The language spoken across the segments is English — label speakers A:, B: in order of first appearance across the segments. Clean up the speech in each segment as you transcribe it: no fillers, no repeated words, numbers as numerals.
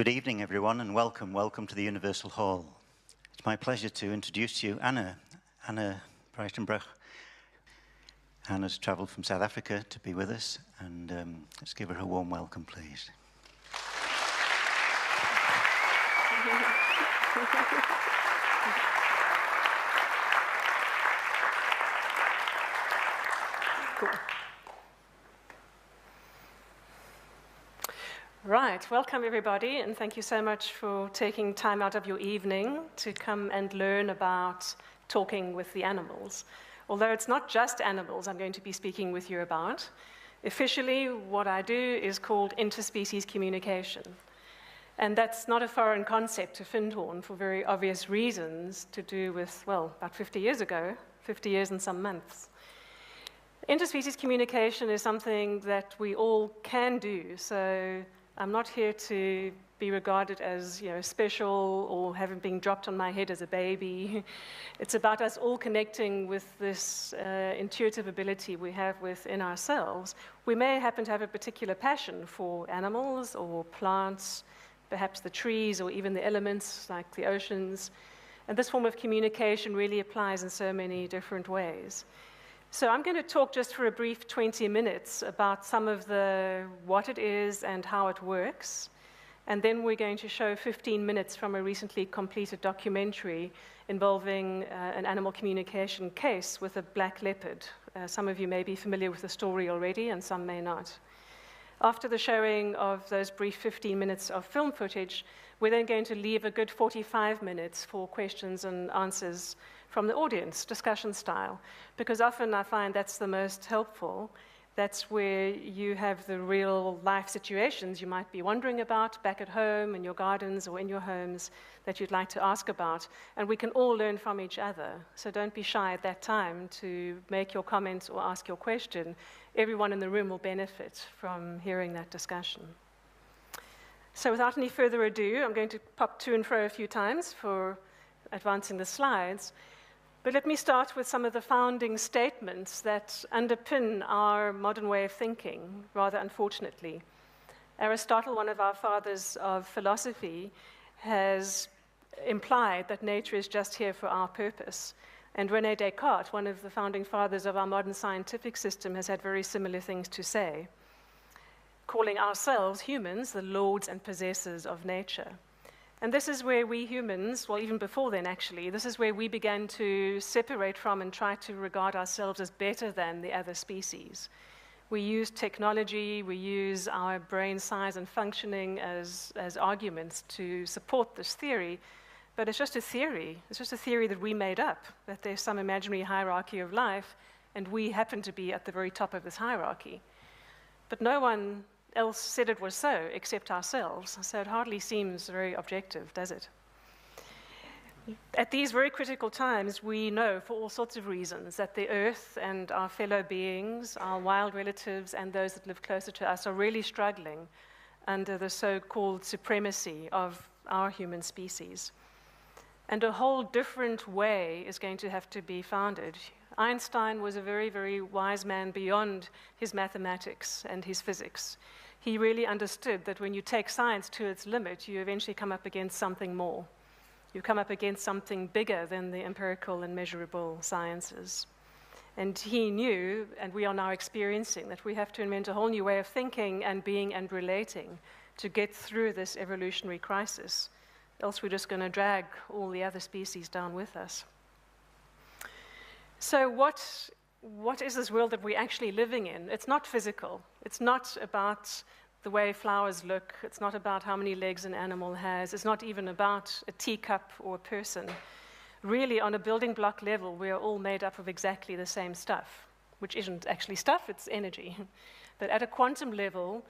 A: Good evening, everyone, and welcome to the Universal Hall. It's my pleasure to introduce you Anna Breytenbach. Anna's travelled from South Africa to be with us, and let's give her a warm welcome, please.
B: Cool. Right, welcome everybody, and thank you so much for taking time out of your evening to come and learn about talking with the animals. Although it's not just animals I'm going to be speaking with you about. Officially, what I do is called interspecies communication. And that's not a foreign concept to Findhorn for very obvious reasons to do with, well, about 50 years ago, 50 years and some months. Interspecies communication is something that we all can do, so I'm not here to be regarded as, special or having been dropped on my head as a baby. It's about us all connecting with this intuitive ability we have within ourselves. We may happen to have a particular passion for animals or plants, perhaps the trees or even the elements like the oceans. And this form of communication really applies in so many different ways. So I'm going to talk just for a brief 20 minutes about some of what it is and how it works. And then we're going to show 15 minutes from a recently completed documentary involving an animal communication case with a black leopard. Some of you may be familiar with the story already, and some may not. After the showing of those brief 15 minutes of film footage, we're then going to leave a good 45 minutes for questions and answers from the audience, discussion style, because often I find that's the most helpful. That's where you have the real life situations you might be wondering about back at home, in your gardens or in your homes, that you'd like to ask about. And we can all learn from each other. So don't be shy at that time to make your comments or ask your question. Everyone in the room will benefit from hearing that discussion. So without any further ado, I'm going to pop to and fro a few times for advancing the slides. But let me start with some of the founding statements that underpin our modern way of thinking, rather unfortunately. Aristotle, one of our fathers of philosophy, has implied that nature is just here for our purpose. And René Descartes, one of the founding fathers of our modern scientific system, has had very similar things to say, calling ourselves, humans, the lords and possessors of nature. And this is where we humans, well, even before then actually, this is where we began to separate from and try to regard ourselves as better than the other species. We use technology, we use our brain size and functioning as arguments to support this theory, but it's just a theory. It's just a theory that we made up, that there's some imaginary hierarchy of life, and we happen to be at the very top of this hierarchy. But no one else said it was so, except ourselves. So it hardly seems very objective, does it? At these very critical times, we know for all sorts of reasons that the Earth and our fellow beings, our wild relatives and those that live closer to us are really struggling under the so-called supremacy of our human species. And a whole different way is going to have to be founded. Einstein was a very, very wise man beyond his mathematics and his physics. He really understood that when you take science to its limit, you eventually come up against something more. You come up against something bigger than the empirical and measurable sciences. And he knew, and we are now experiencing, that we have to invent a whole new way of thinking and being and relating to get through this evolutionary crisis. Else we're just going to drag all the other species down with us. So what is this world that we're actually living in? It's not physical. It's not about the way flowers look. It's not about how many legs an animal has. It's not even about a teacup or a person. Really, on a building block level, we are all made up of exactly the same stuff, which isn't actually stuff, it's energy. But at a quantum level,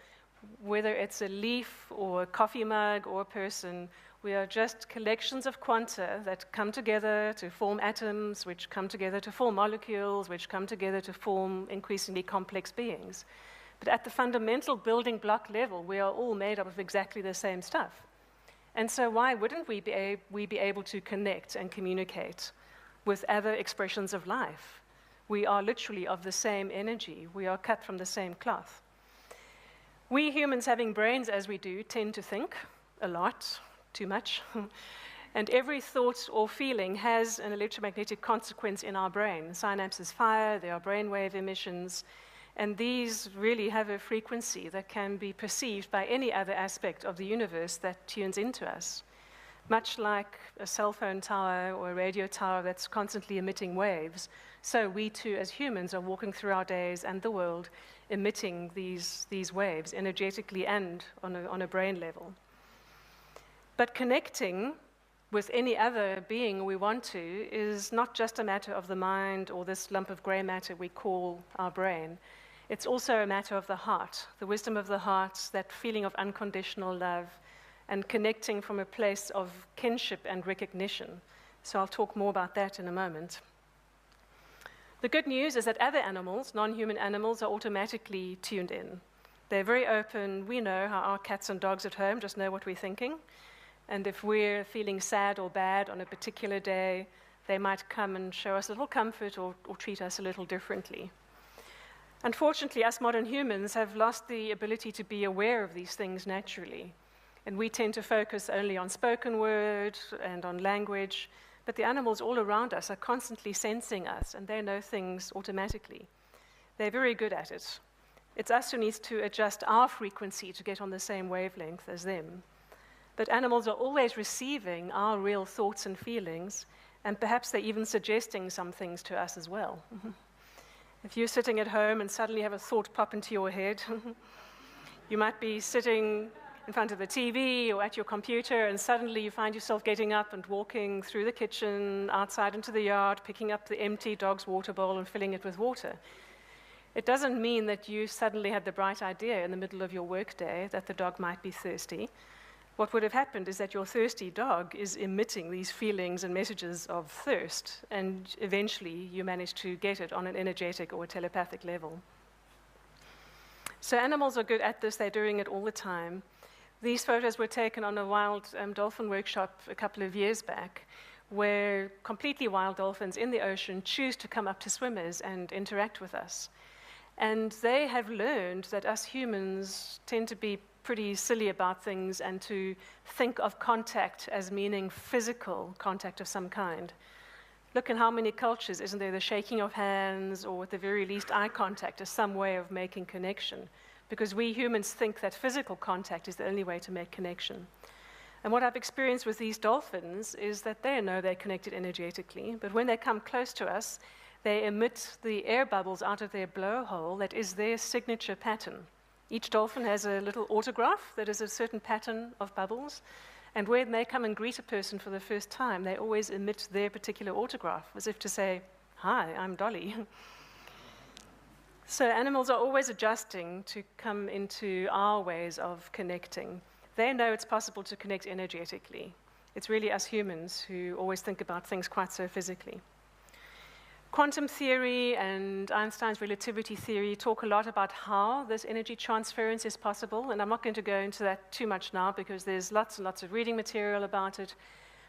B: whether it's a leaf or a coffee mug or a person, we are just collections of quanta that come together to form atoms, which come together to form molecules, which come together to form increasingly complex beings. But at the fundamental building block level, we are all made up of exactly the same stuff. And so why wouldn't we be able to connect and communicate with other expressions of life? We are literally of the same energy. We are cut from the same cloth. We humans, having brains as we do, tend to think, a lot, too much. And every thought or feeling has an electromagnetic consequence in our brain. Synapses fire, there are brainwave emissions, and these really have a frequency that can be perceived by any other aspect of the universe that tunes into us. Much like a cell phone tower or a radio tower that's constantly emitting waves, so we too as humans are walking through our days and the world emitting these waves energetically and on a brain level. But connecting with any other being we want to is not just a matter of the mind or this lump of gray matter we call our brain. It's also a matter of the heart, the wisdom of the heart, that feeling of unconditional love, and connecting from a place of kinship and recognition. So I'll talk more about that in a moment. The good news is that other animals, non-human animals, are automatically tuned in. They're very open. We know how our cats and dogs at home just know what we're thinking. And if we're feeling sad or bad on a particular day, they might come and show us a little comfort or treat us a little differently. Unfortunately, us modern humans have lost the ability to be aware of these things naturally. And we tend to focus only on spoken word and on language, but the animals all around us are constantly sensing us, and they know things automatically. They're very good at it. It's us who needs to adjust our frequency to get on the same wavelength as them. But animals are always receiving our real thoughts and feelings, and perhaps they're even suggesting some things to us as well. If you're sitting at home and suddenly have a thought pop into your head, you might be sitting in front of the TV or at your computer, and suddenly you find yourself getting up and walking through the kitchen, outside into the yard, picking up the empty dog's water bowl and filling it with water. It doesn't mean that you suddenly had the bright idea in the middle of your workday that the dog might be thirsty. What would have happened is that your thirsty dog is emitting these feelings and messages of thirst, and eventually you manage to get it on an energetic or a telepathic level. So animals are good at this. They're doing it all the time. These photos were taken on a wild dolphin workshop a couple of years back, where completely wild dolphins in the ocean choose to come up to swimmers and interact with us. And they have learned that us humans tend to be pretty silly about things and to think of contact as meaning physical contact of some kind. Look in how many cultures, isn't there, the shaking of hands or at the very least eye contact as some way of making connection, because we humans think that physical contact is the only way to make connection. And what I've experienced with these dolphins is that they know they're connected energetically, but when they come close to us, they emit the air bubbles out of their blowhole that is their signature pattern. Each dolphin has a little autograph that is a certain pattern of bubbles, and when they come and greet a person for the first time, they always emit their particular autograph, as if to say, "Hi, I'm Dolly." So animals are always adjusting to come into our ways of connecting. They know it's possible to connect energetically. It's really us humans who always think about things quite so physically. Quantum theory and Einstein's relativity theory talk a lot about how this energy transference is possible, and I'm not going to go into that too much now because there's lots and lots of reading material about it.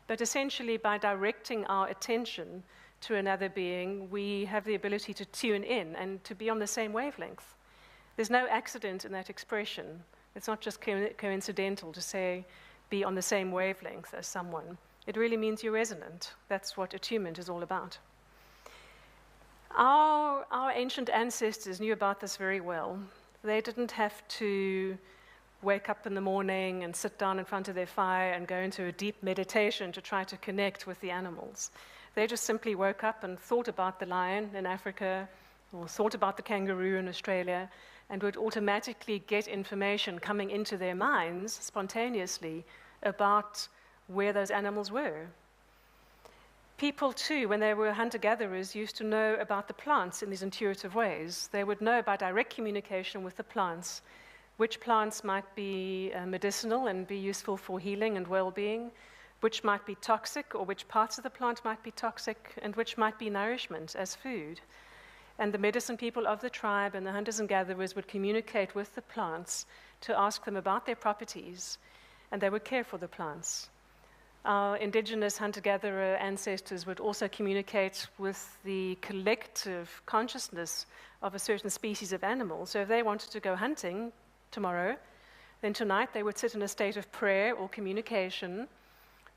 B: But essentially, by directing our attention to another being, we have the ability to tune in and to be on the same wavelength. There's no accident in that expression. It's not just coincidental to say, be on the same wavelength as someone. It really means you're resonant. That's what attunement is all about. Our ancient ancestors knew about this very well. They didn't have to wake up in the morning and sit down in front of their fire and go into a deep meditation to try to connect with the animals. They just simply woke up and thought about the lion in Africa or thought about the kangaroo in Australia and would automatically get information coming into their minds spontaneously about where those animals were. People, too, when they were hunter-gatherers, used to know about the plants in these intuitive ways. They would know by direct communication with the plants which plants might be medicinal and be useful for healing and well-being, which might be toxic or which parts of the plant might be toxic, and which might be nourishment as food. And the medicine people of the tribe and the hunters and gatherers would communicate with the plants to ask them about their properties, and they would care for the plants. Our indigenous hunter-gatherer ancestors would also communicate with the collective consciousness of a certain species of animal. So if they wanted to go hunting tomorrow, Then tonight they would sit in a state of prayer or communication,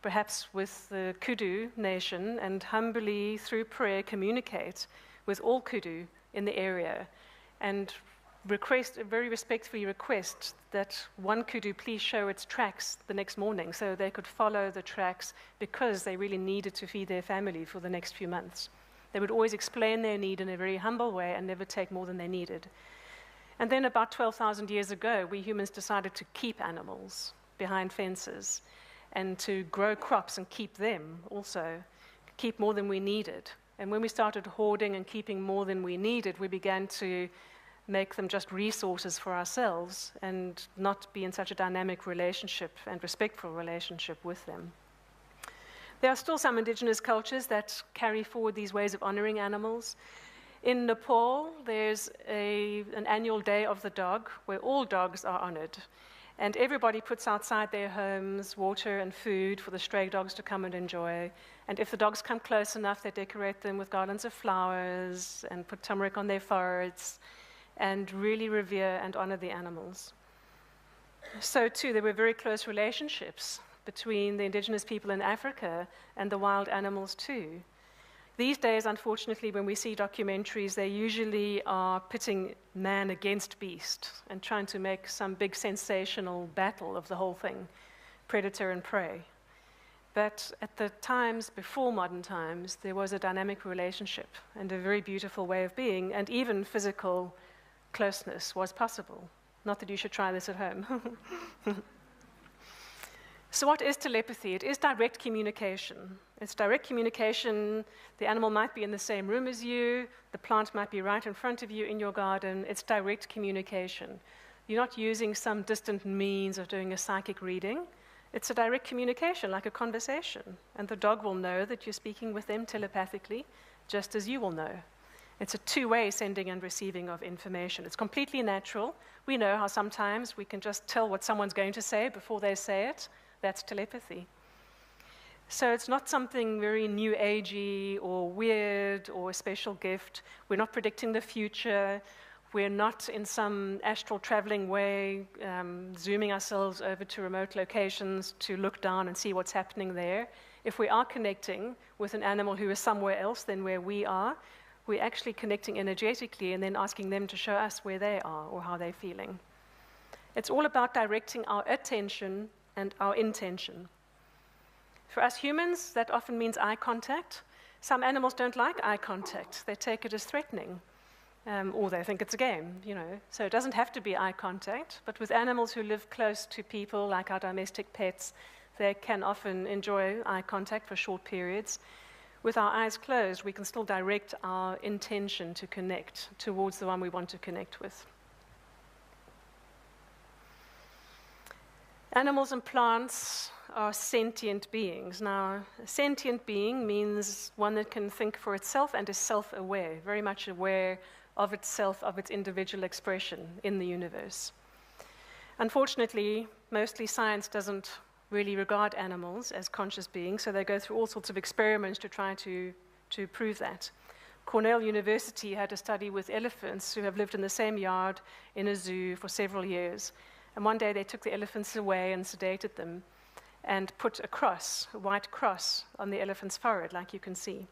B: perhaps with the Kudu nation, and humbly, through prayer, communicate with all Kudu in the area, and very respectfully request that one Kudu please show its tracks the next morning so they could follow the tracks because they really needed to feed their family for the next few months. They would always explain their need in a very humble way and never take more than they needed. And then about 12,000 years ago, we humans decided to keep animals behind fences and to grow crops and keep them also, keep more than we needed. And when we started hoarding and keeping more than we needed, we began to make them just resources for ourselves and not be in such a dynamic relationship and respectful relationship with them. There are still some indigenous cultures that carry forward these ways of honoring animals. In Nepal, there's an annual day of the dog where all dogs are honored. And everybody puts outside their homes water and food for the stray dogs to come and enjoy. And if the dogs come close enough, they decorate them with garlands of flowers and put turmeric on their foreheads and really revere and honor the animals. So too, there were very close relationships between the indigenous people in Africa and the wild animals too. These days, unfortunately, when we see documentaries, they usually are pitting man against beast and trying to make some big sensational battle of the whole thing, predator and prey. But at the times before modern times, there was a dynamic relationship and a very beautiful way of being, and even physical closeness was possible. Not that you should try this at home. So what is telepathy? It is direct communication. It's direct communication. The animal might be in the same room as you. The plant might be right in front of you in your garden. It's direct communication. You're not using some distant means of doing a psychic reading. It's a direct communication, like a conversation. And the dog will know that you're speaking with them telepathically, just as you will know. It's a two-way sending and receiving of information. It's completely natural. We know how sometimes we can just tell what someone's going to say before they say it. That's telepathy. So it's not something very new agey or weird or a special gift. We're not predicting the future. We're not in some astral traveling way, zooming ourselves over to remote locations to look down and see what's happening there. If we are connecting with an animal who is somewhere else than where we are, we're actually connecting energetically and then asking them to show us where they are or how they're feeling. It's all about directing our attention and our intention. For us humans, that often means eye contact. Some animals don't like eye contact. They take it as threatening, or they think it's a game, you know. So it doesn't have to be eye contact, but with animals who live close to people, like our domestic pets, they can often enjoy eye contact for short periods. With our eyes closed, we can still direct our intention to connect towards the one we want to connect with. Animals and plants are sentient beings. Now, a sentient being means one that can think for itself and is self-aware, very much aware of itself, of its individual expression in the universe. Unfortunately, mostly science doesn't really regard animals as conscious beings, so they go through all sorts of experiments to try to prove that. Cornell University had a study with elephants who have lived in the same yard in a zoo for several years. And one day they took the elephants away and sedated them and put a cross, a white cross, on the elephant's forehead, like you can see.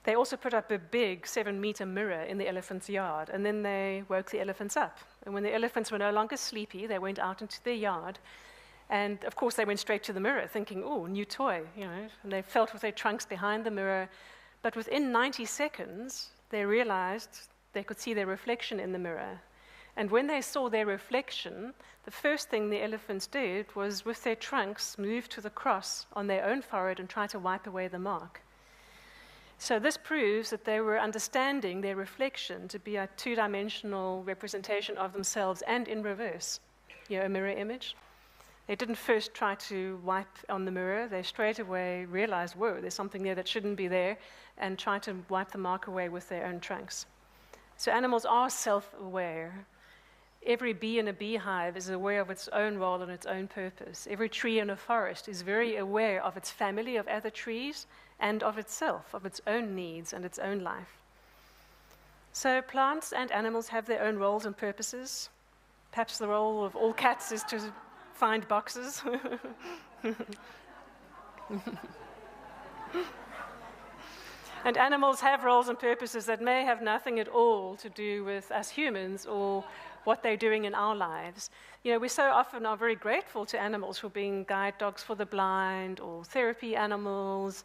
B: They also put up a big 7-meter mirror in the elephant's yard, and then they woke the elephants up. And when the elephants were no longer sleepy, they went out into their yard. And of course, they went straight to the mirror, thinking, oh, new toy, you know. And they felt with their trunks behind the mirror. But within 90 seconds, they realized they could see their reflection in the mirror. And when they saw their reflection, the first thing the elephants did was, with their trunks, move to the cross on their own forehead and try to wipe away the mark. So this proves that they were understanding their reflection to be a two-dimensional representation of themselves and in reverse, you know, a mirror image. They didn't first try to wipe on the mirror. They straight away realized, whoa, there's something there that shouldn't be there, and tried to wipe the mark away with their own trunks. So animals are self-aware. Every bee in a beehive is aware of its own role and its own purpose. Every tree in a forest is very aware of its family of other trees and of itself, of its own needs and its own life. So plants and animals have their own roles and purposes. Perhaps the role of all cats is to find boxes. And animals have roles and purposes that may have nothing at all to do with us humans or what they're doing in our lives. You know, we so often are very grateful to animals for being guide dogs for the blind, or therapy animals,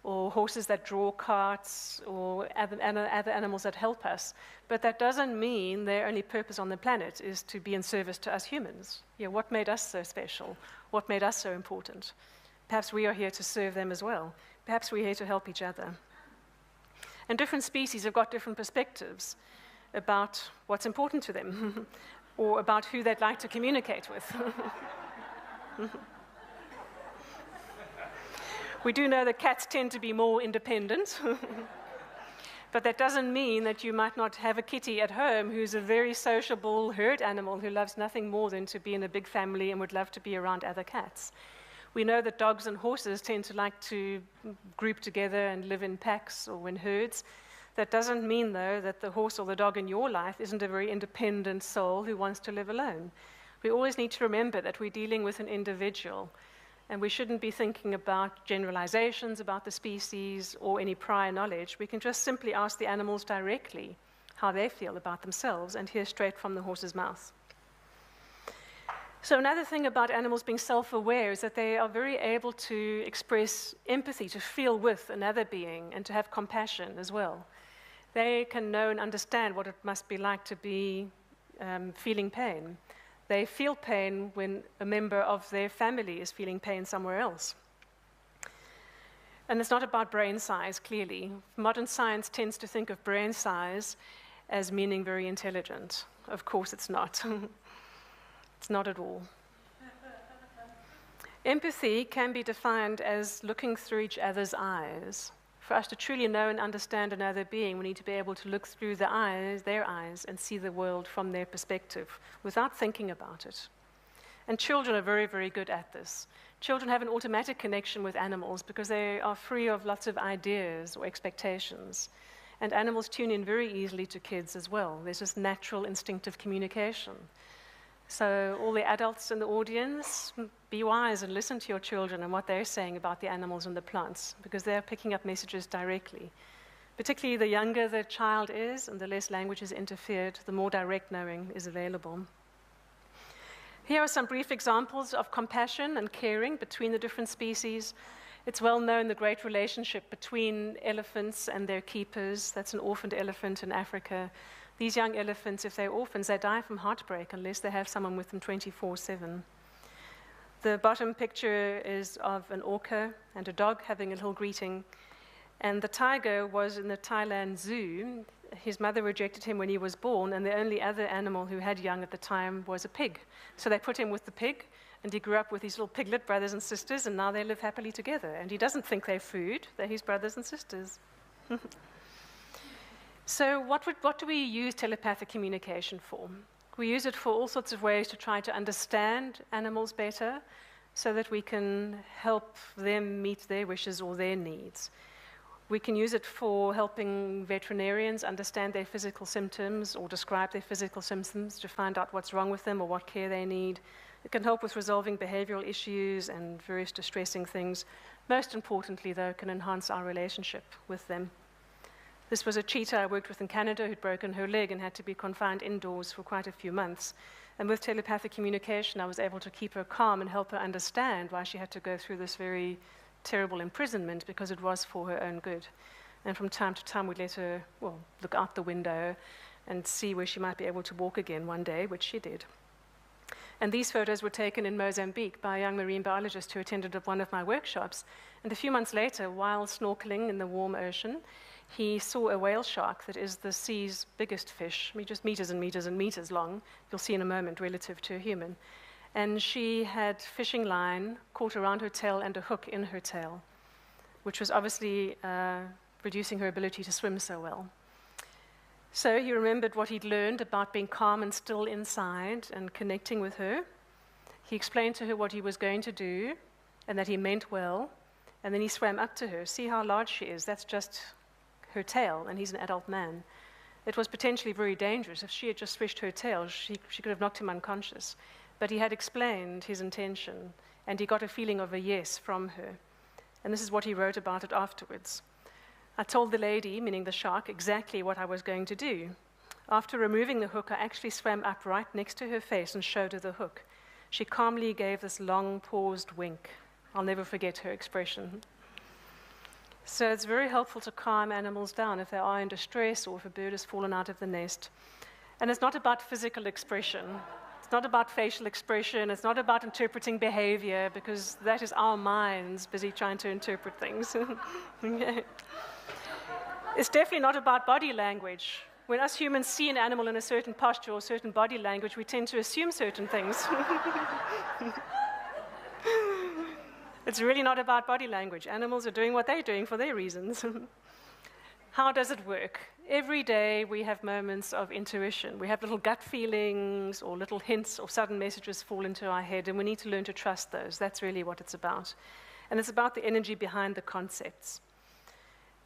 B: or horses that draw carts, or other animals that help us. But that doesn't mean their only purpose on the planet is to be in service to us humans. You know, what made us so special? What made us so important? Perhaps we are here to serve them as well. Perhaps we're here to help each other. And different species have got different perspectives about what's important to them, or about who they'd like to communicate with. We do know that cats tend to be more independent, but that doesn't mean that you might not have a kitty at home who's a very sociable herd animal who loves nothing more than to be in a big family and would love to be around other cats. We know that dogs and horses tend to like to group together and live in packs or in herds. That doesn't mean, though, that the horse or the dog in your life isn't a very independent soul who wants to live alone. We always need to remember that we're dealing with an individual, and we shouldn't be thinking about generalizations about the species or any prior knowledge. We can just simply ask the animals directly how they feel about themselves and hear straight from the horse's mouth. So another thing about animals being self-aware is that they are very able to express empathy, to feel with another being, and to have compassion as well. They can know and understand what it must be like to be feeling pain. They feel pain when a member of their family is feeling pain somewhere else. And it's not about brain size, clearly. Modern science tends to think of brain size as meaning very intelligent. Of course it's not. It's not at all. Empathy can be defined as looking through each other's eyes. For us to truly know and understand another being, we need to be able to look through their eyes, and see the world from their perspective without thinking about it. And children are very, very good at this. Children have an automatic connection with animals because they are free of lots of ideas or expectations. And animals tune in very easily to kids as well. There's this natural instinctive communication. So all the adults in the audience, be wise and listen to your children and what they're saying about the animals and the plants, because they're picking up messages directly. Particularly the younger the child is and the less language is interfered, the more direct knowing is available. Here are some brief examples of compassion and caring between the different species. It's well known the great relationship between elephants and their keepers. That's an orphaned elephant in Africa. These young elephants, if they're orphans, they die from heartbreak unless they have someone with them 24/7. The bottom picture is of an orca and a dog having a little greeting. And the tiger was in the Thailand zoo. His mother rejected him when he was born, and the only other animal who had young at the time was a pig. So they put him with the pig, and he grew up with his little piglet brothers and sisters, and now they live happily together. And he doesn't think they're food, they're his brothers and sisters. So what do we use telepathic communication for? We use it for all sorts of ways to try to understand animals better so that we can help them meet their wishes or their needs. We can use it for helping veterinarians understand their physical symptoms or describe their physical symptoms to find out what's wrong with them or what care they need. It can help with resolving behavioral issues and various distressing things. Most importantly, though, it can enhance our relationship with them. This was a cheetah I worked with in Canada who'd broken her leg and had to be confined indoors for quite a few months. And with telepathic communication, I was able to keep her calm and help her understand why she had to go through this very terrible imprisonment, because it was for her own good. And from time to time, we'd let her, look out the window and see where she might be able to walk again one day, which she did. And these photos were taken in Mozambique by a young marine biologist who attended one of my workshops. And a few months later, while snorkeling in the warm ocean, he saw a whale shark that is the sea's biggest fish, just meters and meters and meters long. You'll see in a moment, relative to a human. And she had fishing line caught around her tail and a hook in her tail, which was obviously reducing her ability to swim so well. So he remembered what he'd learned about being calm and still inside and connecting with her. He explained to her what he was going to do and that he meant well. And then he swam up to her. See how large she is. That's just her tail, and he's an adult man. it was potentially very dangerous. If she had just swished her tail, she could have knocked him unconscious. But he had explained his intention, and he got a feeling of a yes from her. And this is what he wrote about it afterwards. I told the lady, meaning the shark, exactly what I was going to do. After removing the hook, I actually swam up right next to her face and showed her the hook. She calmly gave this long, paused wink. I'll never forget her expression. So it's very helpful to calm animals down if they are in distress or if a bird has fallen out of the nest. And it's not about physical expression. It's not about facial expression. It's not about interpreting behavior, because that is our minds busy trying to interpret things. Okay. It's definitely not about body language. When us humans see an animal in a certain posture or certain body language, we tend to assume certain things. It's really not about body language. Animals are doing what they're doing for their reasons. How does it work? Every day we have moments of intuition. We have little gut feelings or little hints or sudden messages fall into our head, and we need to learn to trust those. That's really what it's about. And it's about the energy behind the concepts,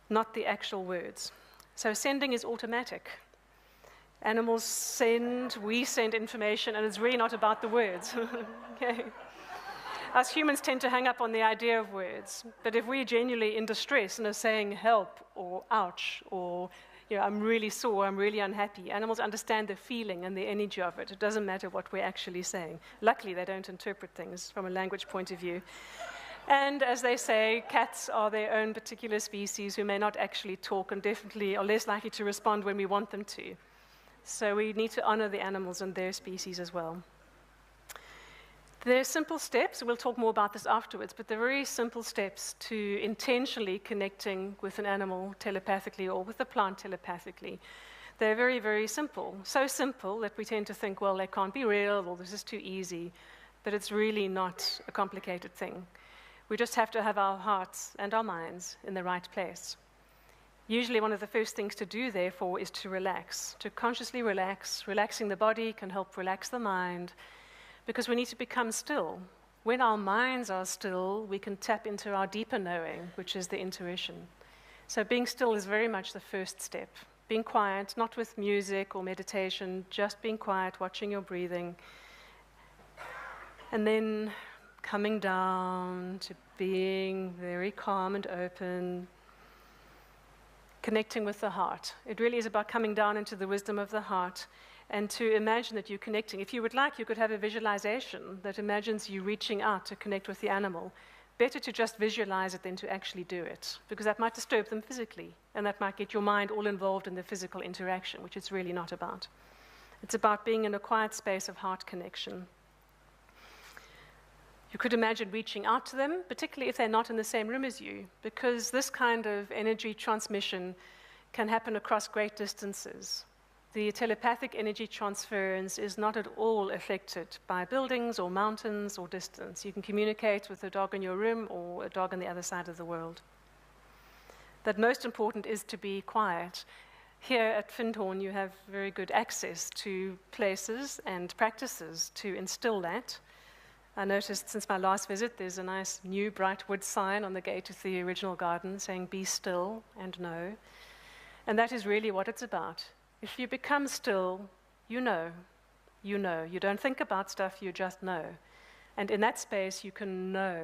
B: not the actual words. So sending is automatic. Animals send, we send information, and it's really not about the words. Okay. Us humans tend to hang up on the idea of words, but if we're genuinely in distress and are saying help or ouch or I'm really sore, I'm really unhappy, animals understand the feeling and the energy of it. It doesn't matter what we're actually saying. Luckily, they don't interpret things from a language point of view. And as they say, cats are their own particular species who may not actually talk and definitely are less likely to respond when we want them to. So we need to honor the animals and their species as well. There are simple steps, we'll talk more about this afterwards, but they're very simple steps to intentionally connecting with an animal telepathically or with a plant telepathically. They're very, very simple. So simple that we tend to think, well, they can't be real, or this is too easy. But it's really not a complicated thing. We just have to have our hearts and our minds in the right place. Usually one of the first things to do, therefore, is to relax, to consciously relax. Relaxing the body can help relax the mind, because we need to become still. When our minds are still, we can tap into our deeper knowing, which is the intuition. So being still is very much the first step. Being quiet, not with music or meditation, just being quiet, watching your breathing, and then coming down to being very calm and open, connecting with the heart. It really is about coming down into the wisdom of the heart and to imagine that you're connecting. If you would like, you could have a visualization that imagines you reaching out to connect with the animal. Better to just visualize it than to actually do it, because that might disturb them physically, and that might get your mind all involved in the physical interaction, which it's really not about. It's about being in a quiet space of heart connection. You could imagine reaching out to them, particularly if they're not in the same room as you, because this kind of energy transmission can happen across great distances. The telepathic energy transference is not at all affected by buildings or mountains or distance. You can communicate with a dog in your room or a dog on the other side of the world. But most important is to be quiet. Here at Findhorn, you have very good access to places and practices to instill that. I noticed since my last visit, there's a nice new bright wood sign on the gate of the original garden saying, "Be still and know." And that is really what it's about. If you become still, you know. You know. You don't think about stuff, you just know. And in that space, you can know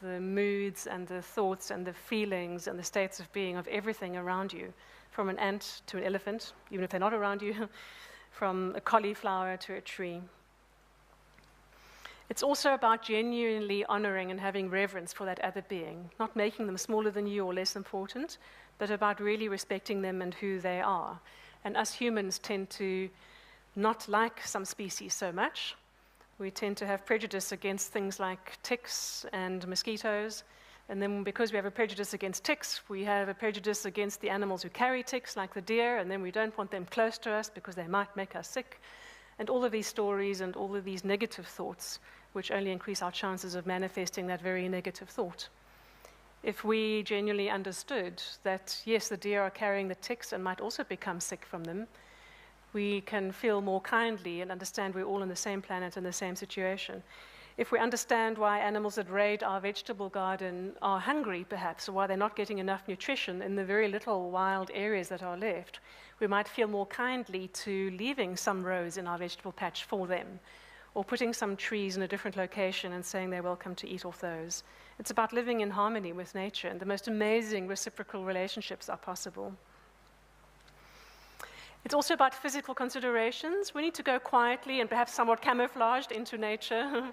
B: the moods and the thoughts and the feelings and the states of being of everything around you, from an ant to an elephant, even if they're not around you, from a cauliflower to a tree. It's also about genuinely honoring and having reverence for that other being, not making them smaller than you or less important, but about really respecting them and who they are. And us humans tend to not like some species so much. We tend to have prejudice against things like ticks and mosquitoes. And then because we have a prejudice against ticks, we have a prejudice against the animals who carry ticks, like the deer, and then we don't want them close to us because they might make us sick. And all of these stories and all of these negative thoughts, which only increase our chances of manifesting that very negative thought. If we genuinely understood that, yes, the deer are carrying the ticks and might also become sick from them, we can feel more kindly and understand we're all on the same planet in the same situation. If we understand why animals that raid our vegetable garden are hungry, perhaps, or why they're not getting enough nutrition in the very little wild areas that are left, we might feel more kindly to leaving some rows in our vegetable patch for them, or putting some trees in a different location and saying they're welcome to eat off those. It's about living in harmony with nature, and the most amazing reciprocal relationships are possible. It's also about physical considerations. We need to go quietly and perhaps somewhat camouflaged into nature.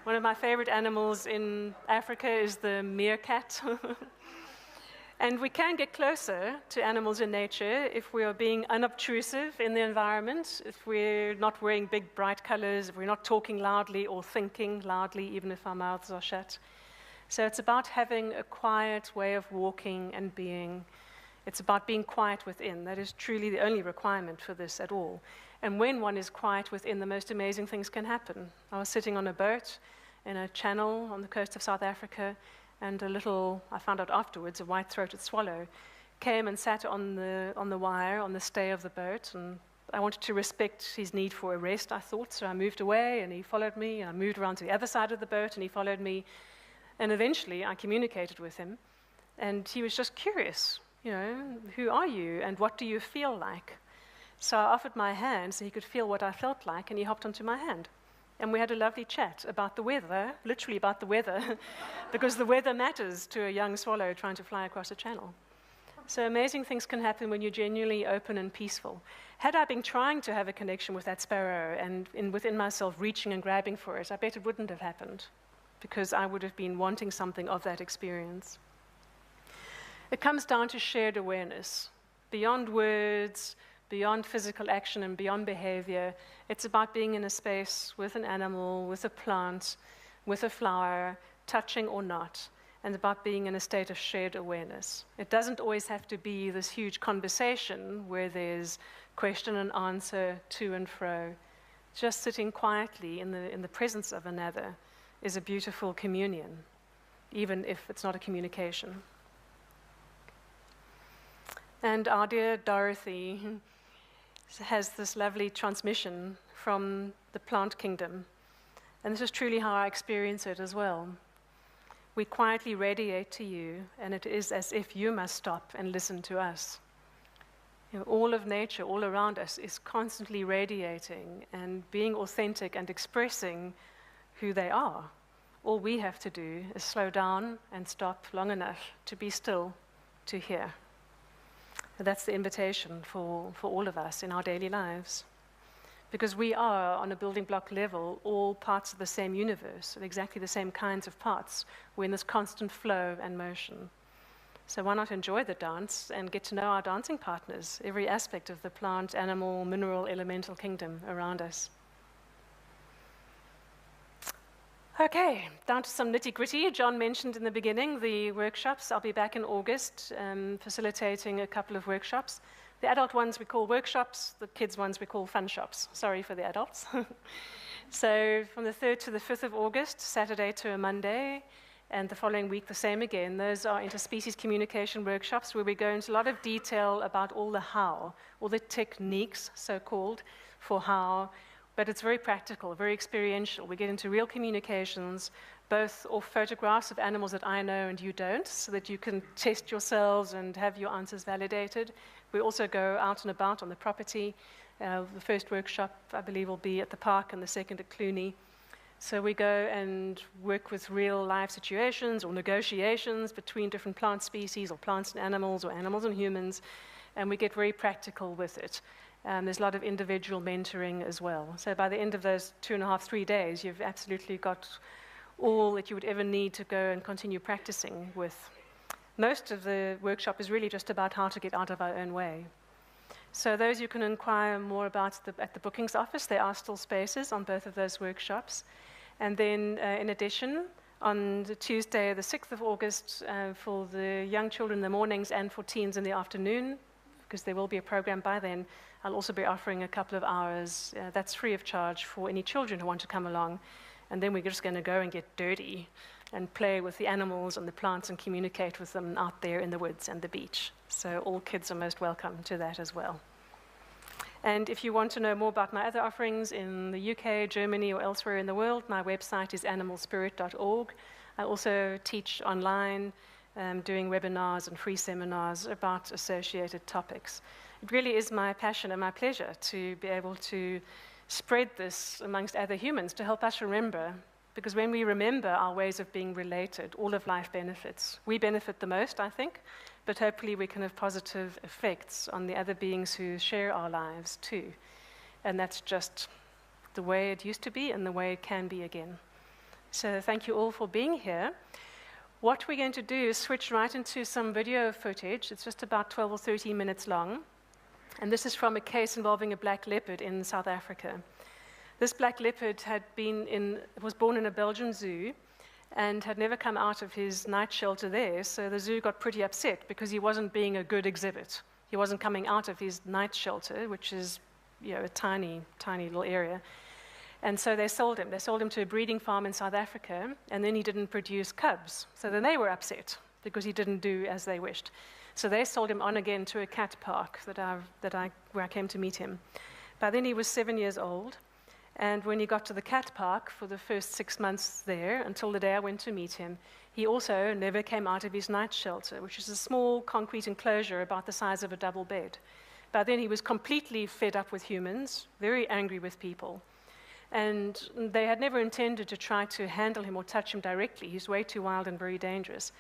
B: One of my favorite animals in Africa is the meerkat. And we can get closer to animals in nature if we are being unobtrusive in the environment, if we're not wearing big, bright colors, if we're not talking loudly or thinking loudly, even if our mouths are shut. So it's about having a quiet way of walking and being. It's about being quiet within. That is truly the only requirement for this at all. And when one is quiet within, the most amazing things can happen. I was sitting on a boat in a channel on the coast of South Africa, and I found out afterwards, a white-throated swallow came and sat on the wire, on the stay of the boat, and I wanted to respect his need for a rest, I thought, so I moved away, and he followed me, and I moved around to the other side of the boat, and he followed me, and eventually I communicated with him, and he was just curious, who are you, and what do you feel like? So I offered my hand so he could feel what I felt like, and he hopped onto my hand. And we had a lovely chat about the weather, literally about the weather, because the weather matters to a young swallow trying to fly across a channel. So amazing things can happen when you're genuinely open and peaceful. Had I been trying to have a connection with that sparrow and within myself reaching and grabbing for it, I bet it wouldn't have happened, because I would have been wanting something of that experience. It comes down to shared awareness, beyond words, beyond physical action and beyond behavior. It's about being in a space with an animal, with a plant, with a flower, touching or not, and about being in a state of shared awareness. It doesn't always have to be this huge conversation where there's question and answer to and fro. Just sitting quietly in the presence of another is a beautiful communion, even if it's not a communication. And our dear Dorothy has this lovely transmission from the plant kingdom. And this is truly how I experience it as well. We quietly radiate to you, and it is as if you must stop and listen to us. All of nature, all around us, is constantly radiating and being authentic and expressing who they are. All we have to do is slow down and stop long enough to be still, to hear. That's the invitation for all of us in our daily lives. Because we are, on a building block level, all parts of the same universe, exactly the same kinds of parts. We're in this constant flow and motion. So why not enjoy the dance and get to know our dancing partners, every aspect of the plant, animal, mineral, elemental kingdom around us. Okay, down to some nitty-gritty. John mentioned in the beginning the workshops. I'll be back in August facilitating a couple of workshops. The adult ones we call workshops, the kids ones we call fun shops. Sorry for the adults. So from the 3rd to the 5th of August, Saturday to a Monday, and the following week the same again. Those are interspecies communication workshops where we go into a lot of detail about all the how, all the techniques, so-called, for how. But it's very practical, very experiential. We get into real communications, both off photographs of animals that I know and you don't, so that you can test yourselves and have your answers validated. We also go out and about on the property. The first workshop, I believe, will be at the park and the second at Cluny. So we go and work with real life situations or negotiations between different plant species or plants and animals or animals and humans, and we get very practical with it. There's a lot of individual mentoring as well. So by the end of those 2.5, 3 days, you've absolutely got all that you would ever need to go and continue practicing with. Most of the workshop is really just about how to get out of our own way. So those you can inquire more about at the bookings office. There are still spaces on both of those workshops. And then in addition, on the Tuesday, the 6th of August, for the young children in the mornings and for teens in the afternoon, because there will be a program by then, I'll also be offering a couple of hours that's free of charge for any children who want to come along. And then we're just going to go and get dirty and play with the animals and the plants and communicate with them out there in the woods and the beach. So all kids are most welcome to that as well. And if you want to know more about my other offerings in the UK, Germany, or elsewhere in the world, my website is animalspirit.org. I also teach online, doing webinars and free seminars about associated topics. It really is my passion and my pleasure to be able to spread this amongst other humans to help us remember, because when we remember our ways of being related, all of life benefits. We benefit the most, I think, but hopefully we can have positive effects on the other beings who share our lives too. And that's just the way it used to be and the way it can be again. So thank you all for being here. What we're going to do is switch right into some video footage. It's just about 12 or 13 minutes long. And this is from a case involving a black leopard in South Africa. This black leopard was born in a Belgian zoo and had never come out of his night shelter there, so the zoo got pretty upset because he wasn't being a good exhibit. He wasn't coming out of his night shelter, which is, a tiny, tiny little area. And so they sold him. They sold him to a breeding farm in South Africa, and then he didn't produce cubs. So then they were upset because he didn't do as they wished. So they sold him on again to a cat park where I came to meet him. By then he was 7 years old, and when he got to the cat park for the first 6 months there, until the day I went to meet him, he also never came out of his night shelter, which is a small concrete enclosure about the size of a double bed. By then he was completely fed up with humans, very angry with people. And they had never intended to try to handle him or touch him directly. He's way too wild and very dangerous.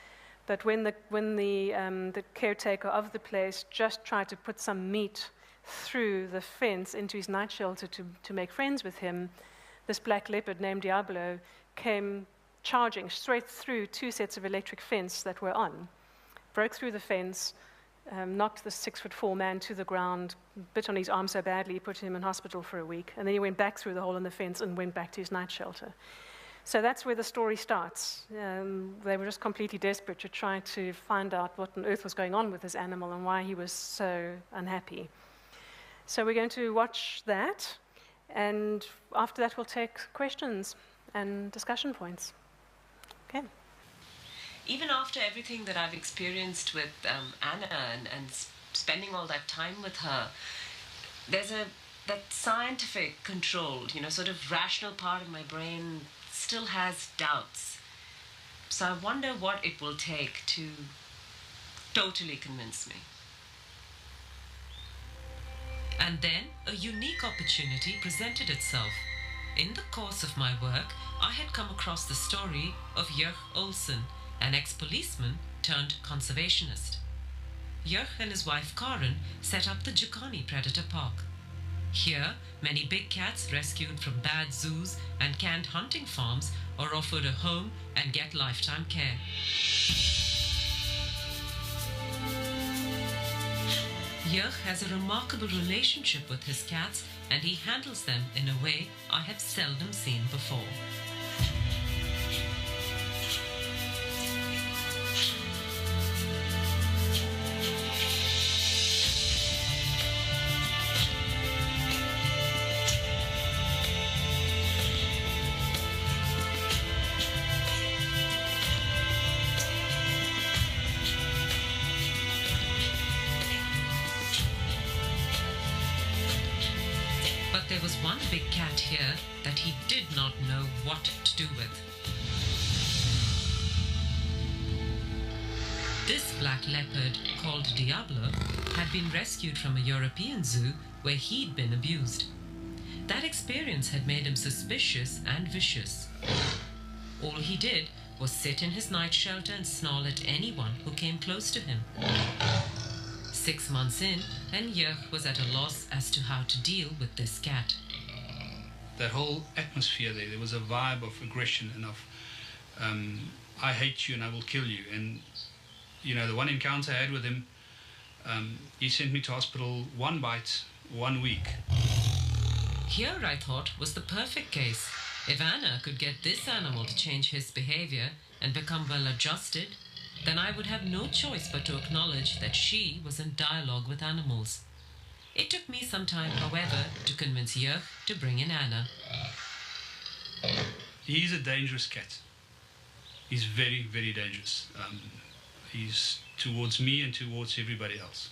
B: But when the caretaker of the place just tried to put some meat through the fence into his night shelter to make friends with him, this black leopard named Diablo came charging straight through 2 sets of electric fence that were on, broke through the fence, knocked the 6'4" man to the ground, bit on his arm so badly he put him in hospital for a week, and then he went back through the hole in the fence and went back to his night shelter. So that's where the story starts. They were just completely desperate to try to find out what on earth was going on with this animal and why he was so unhappy. So we're going to watch that, and after that we'll take questions and discussion points. Okay.
C: Even after everything that I've experienced with Anna and spending all that time with her, there's that scientific controlled, sort of rational part of my brain still has doubts. So I wonder what it will take to totally convince me.
D: And then a unique opportunity presented itself. In the course of my work, I had come across the story of Jörg Olsen, an ex-policeman turned conservationist. Jörg and his wife Karen set up the Jukani Predator Park. Here, many big cats rescued from bad zoos and canned hunting farms are offered a home and get lifetime care. Jörg has a remarkable relationship with his cats, and he handles them in a way I have seldom seen before. There was one big cat here that he did not know what to do with. This black leopard, called Diablo, had been rescued from a European zoo where he'd been abused. That experience had made him suspicious and vicious. All he did was sit in his night shelter and snarl at anyone who came close to him. 6 months in, and Jörg was at a loss as to how to deal with this cat.
E: That whole atmosphere there was a vibe of aggression and of I hate you and I will kill you. And the one encounter I had with him, he sent me to hospital 1 bite, 1 week.
D: Here, I thought, was the perfect case. If Anna could get this animal to change his behavior and become well adjusted, then I would have no choice but to acknowledge that she was in dialogue with animals. It took me some time, however, to convince Jörg to bring in Anna.
E: He's a dangerous cat. He's very, very dangerous. He's towards me and towards everybody else.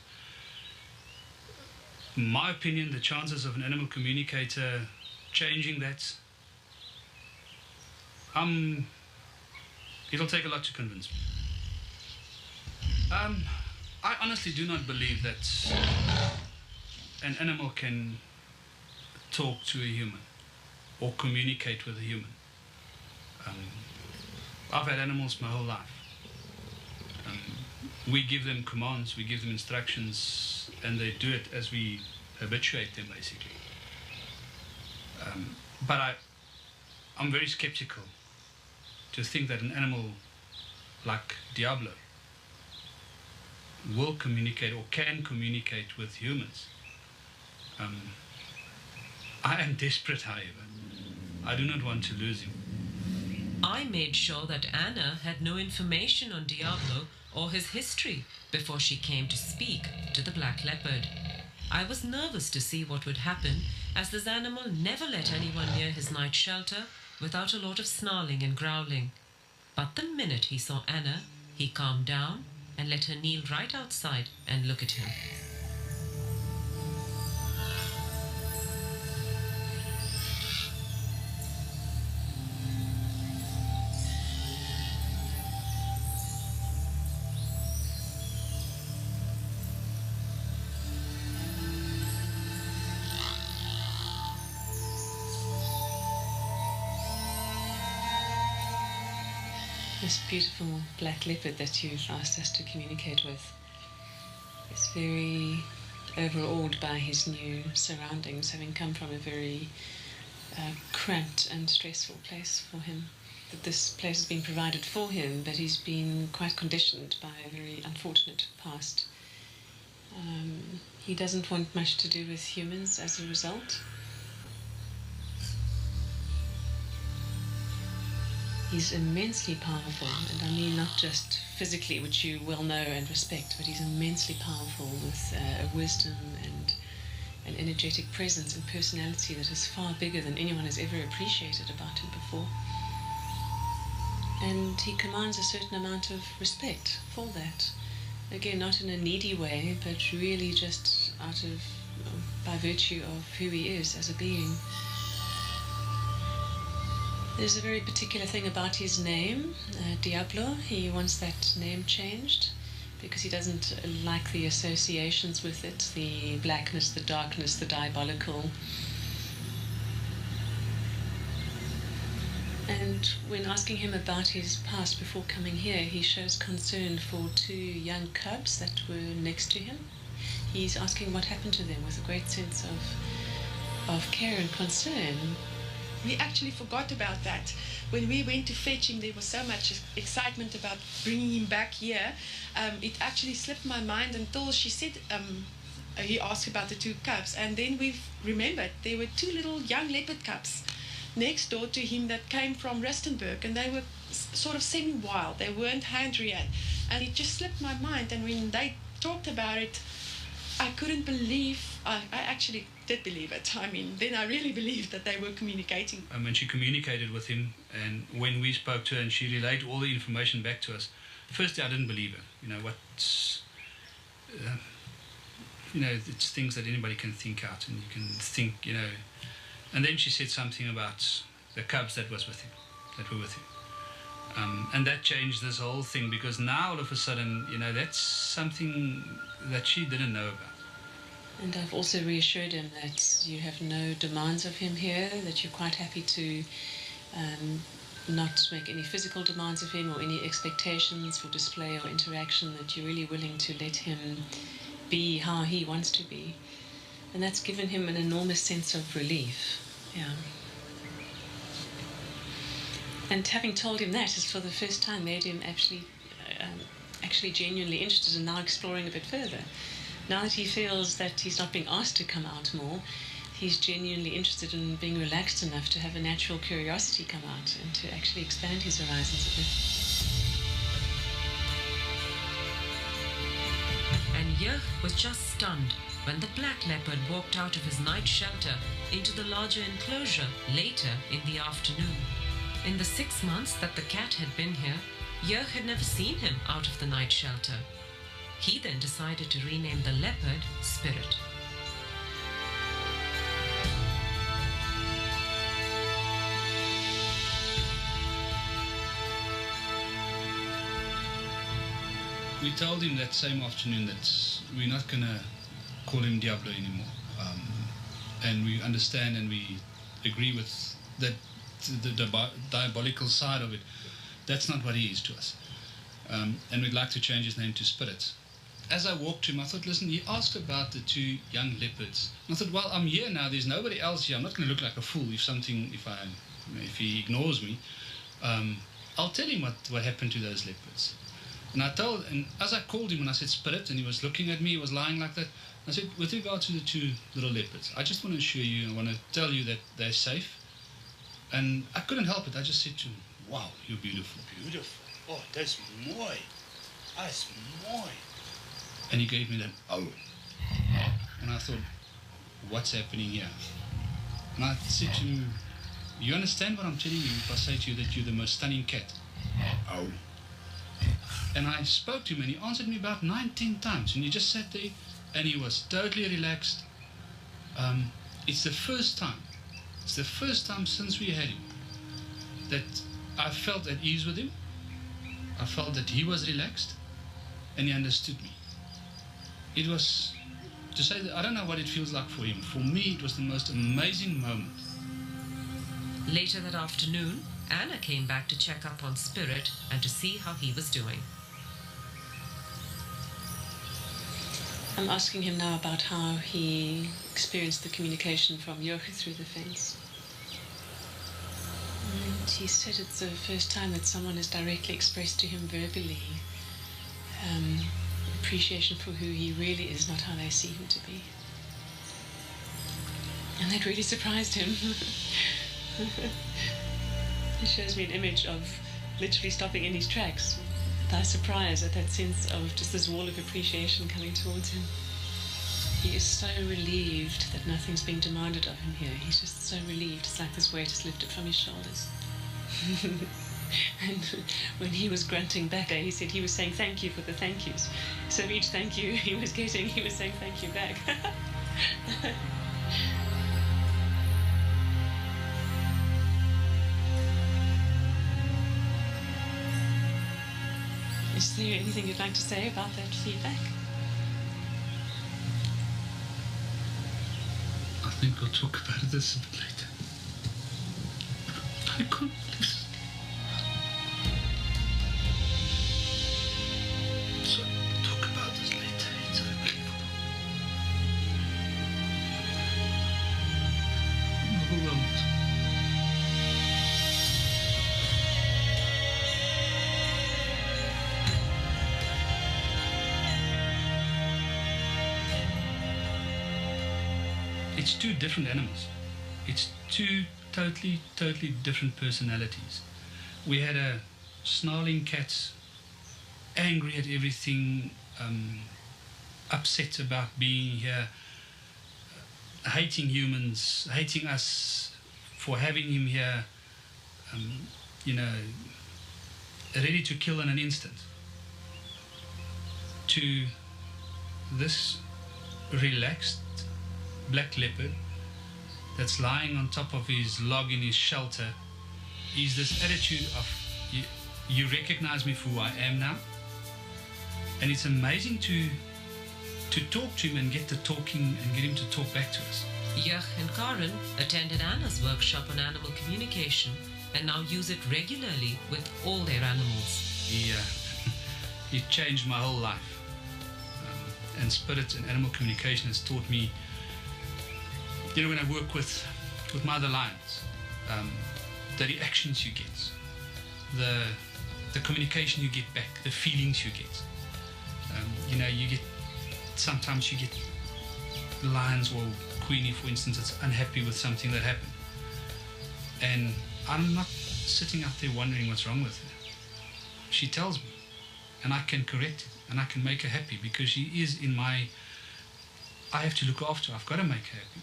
E: In my opinion, the chances of an animal communicator changing that, it'll take a lot to convince me. I honestly do not believe that an animal can talk to a human or communicate with a human. I've had animals my whole life. We give them commands, we give them instructions, and they do it as we habituate them, basically. But I'm very skeptical to think that an animal like Diablo will communicate or can communicate with humans. I am desperate, however. I do not want to lose him.
D: I made sure that Anna had no information on Diablo or his history before she came to speak to the black leopard. I was nervous to see what would happen, as this animal never let anyone near his night shelter without a lot of snarling and growling. But the minute he saw Anna, he calmed down and let her kneel right outside and look at him.
F: This beautiful black leopard that you've asked us to communicate with is very overawed by his new surroundings, having come from a very cramped and stressful place for him. That this place has been provided for him, but he's been quite conditioned by a very unfortunate past. He doesn't want much to do with humans as a result. He's immensely powerful, and I mean not just physically, which you well know and respect, but he's immensely powerful with a wisdom and an energetic presence and personality that is far bigger than anyone has ever appreciated about him before. And he commands a certain amount of respect for that. Again, not in a needy way, but really just by virtue of who he is as a being. There's a very particular thing about his name, Diablo. He wants that name changed because he doesn't like the associations with it, the blackness, the darkness, the diabolical. And when asking him about his past before coming here, he shows concern for two young cubs that were next to him. He's asking what happened to them with a great sense of care and concern.
G: We actually forgot about that. When we went to fetch him, there was so much excitement about bringing him back here. It actually slipped my mind until she said, he asked about the two cubs, and then we remembered there were two little young leopard cubs next door to him that came from Breytenbach, and they were sort of semi-wild. They weren't hand-reared, and it just slipped my mind. And when they talked about it, I couldn't believe, I actually did believe it. I mean, then I really believed that they were communicating.
E: And she communicated with him, and when we spoke to her and she relayed all the information back to us, firstly I didn't believe her. It's things that anybody can think out, and you can think, And then she said something about the cubs that were with him. And that changed this whole thing, because now all of a sudden, that's something that she didn't know about.
F: And I've also reassured him that you have no demands of him here, that you're quite happy to not make any physical demands of him or any expectations for display or interaction, that you're really willing to let him be how he wants to be. And that's given him an enormous sense of relief. Yeah. And having told him that has for the first time made him actually genuinely interested in now exploring a bit further. Now that he feels that he's not being asked to come out more, he's genuinely interested in being relaxed enough to have a natural curiosity come out and to actually expand his horizons a bit.
D: And Jurg was just stunned when the black leopard walked out of his night shelter into the larger enclosure later in the afternoon. In the 6 months that the cat had been here, Jurg had never seen him out of the night shelter. He then decided to rename the leopard Spirit.
E: we told him that same afternoon that we're not going to call him Diablo anymore. And we understand and we agree with that the diabolical side of it. That's not what he is to us. And we'd like to change his name to Spirit. As I walked to him, I thought, listen, he asked about the 2 young leopards. And I thought, well, I'm here now. There's nobody else here. I'm not going to look like a fool if he ignores me. I'll tell him what happened to those leopards. And as I called him and I said, Spirit, and he was looking at me, he was lying like that. I said, with regard to the 2 little leopards, I just want to assure you, I want to tell you that they're safe. And I couldn't help it. I just said to him, wow, you're beautiful.
H: Beautiful. Oh, that's mooi. That's mooi.
E: And he gave me that, oh. And I thought, what's happening here? And I said to him, you understand what I'm telling you if I say to you that you're the most stunning cat? Oh. And I spoke to him and he answered me about 19 times. And he just sat there and he was totally relaxed. It's the first time since we had him that I felt at ease with him. I felt that he was relaxed and he understood me. It was, to say that I don't know what it feels like for him. For me, it was the most amazing moment.
D: Later that afternoon, Anna came back to check up on Spirit and to see how he was doing.
F: I'm asking him now about how he experienced the communication from Joch through the fence. And he said it's the first time that someone has directly expressed to him verbally appreciation for who he really is, not how they see him to be. And that really surprised him. He shows me an image of literally stopping in his tracks by surprise at that sense of just this wall of appreciation coming towards him. He is so relieved that nothing's being demanded of him here. He's just so relieved. It's like this weight is lifted from his shoulders. And when he was grunting back, he said he was saying thank you for the thank yous. So each thank you he was getting, he was saying thank you back. Is there anything you'd like to say about that feedback?
E: I think we'll talk about this a bit later. I can't listen. So, talk about this later. It's unbelievable. I'm overwhelmed. It's 2 different animals. It's 2 totally different personalities. We had a snarling cat, angry at everything, upset about being here, hating humans, hating us for having him here, ready to kill in an instant. To this relaxed black leopard that's lying on top of his log in his shelter is this attitude of you recognize me for who I am now. And it's amazing to talk to him and get to talking and get him to talk back to us.
D: Joch and Karen attended Anna's workshop on animal communication and now use it regularly with all their animals.
E: He changed my whole life. And Spirit and animal communication has taught me, when I work with my other lions, the reactions you get, the communication you get back, the feelings you get. Sometimes you get lions or Queenie, for instance, that's unhappy with something that happened. And I'm not sitting out there wondering what's wrong with her. She tells me, and I can correct it, and I can make her happy because she is in my... I have to look after her. I've got to make her happy.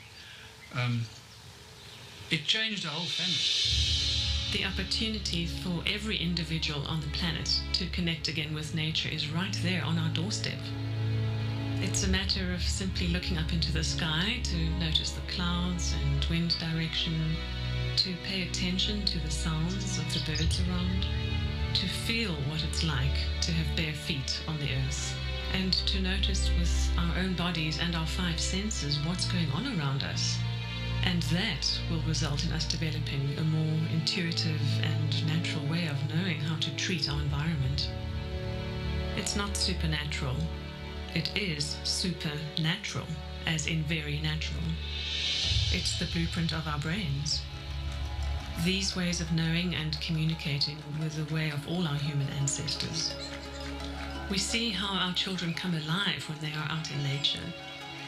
E: It changed the whole family.
F: The opportunity for every individual on the planet to connect again with nature is right there on our doorstep. It's a matter of simply looking up into the sky to notice the clouds and wind direction, to pay attention to the sounds of the birds around, to feel what it's like to have bare feet on the earth, and to notice with our own bodies and our 5 senses what's going on around us. And that will result in us developing a more intuitive and natural way of knowing how to treat our environment. It's not supernatural. It is supernatural, as in very natural. It's the blueprint of our brains. These ways of knowing and communicating were the way of all our human ancestors. We see how our children come alive when they are out in nature.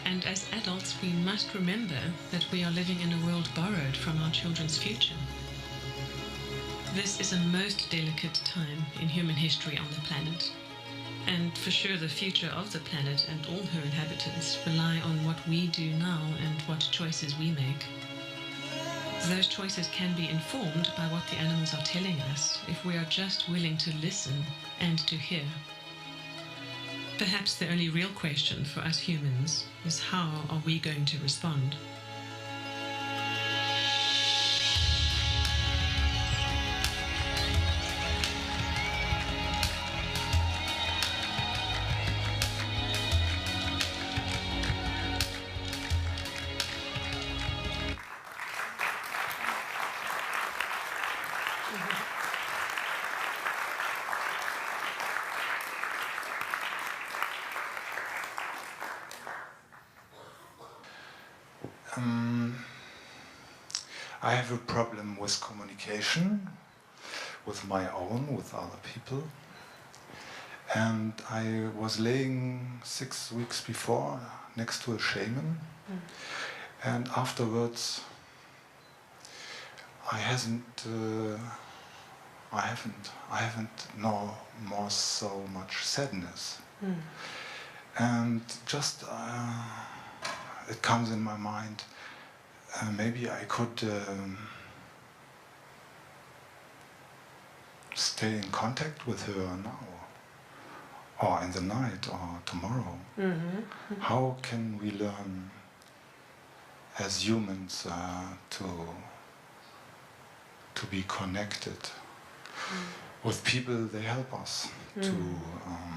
F: And as adults, we must remember that we are living in a world borrowed from our children's future. This is a most delicate time in human history on the planet. And for sure the future of the planet and all her inhabitants rely on what we do now and what choices we make. Those choices can be informed by what the animals are telling us if we are just willing to listen and to hear. Perhaps the only real question for us humans is how are we going to respond?
I: I have a problem with communication, with my own, with other people. And I was laying 6 weeks before next to a shaman. And afterwards, I haven't no more so much sadness. And just it comes in my mind, maybe I could stay in contact with her now, or in the night, or tomorrow. How can we learn as humans to be connected with people? They help us to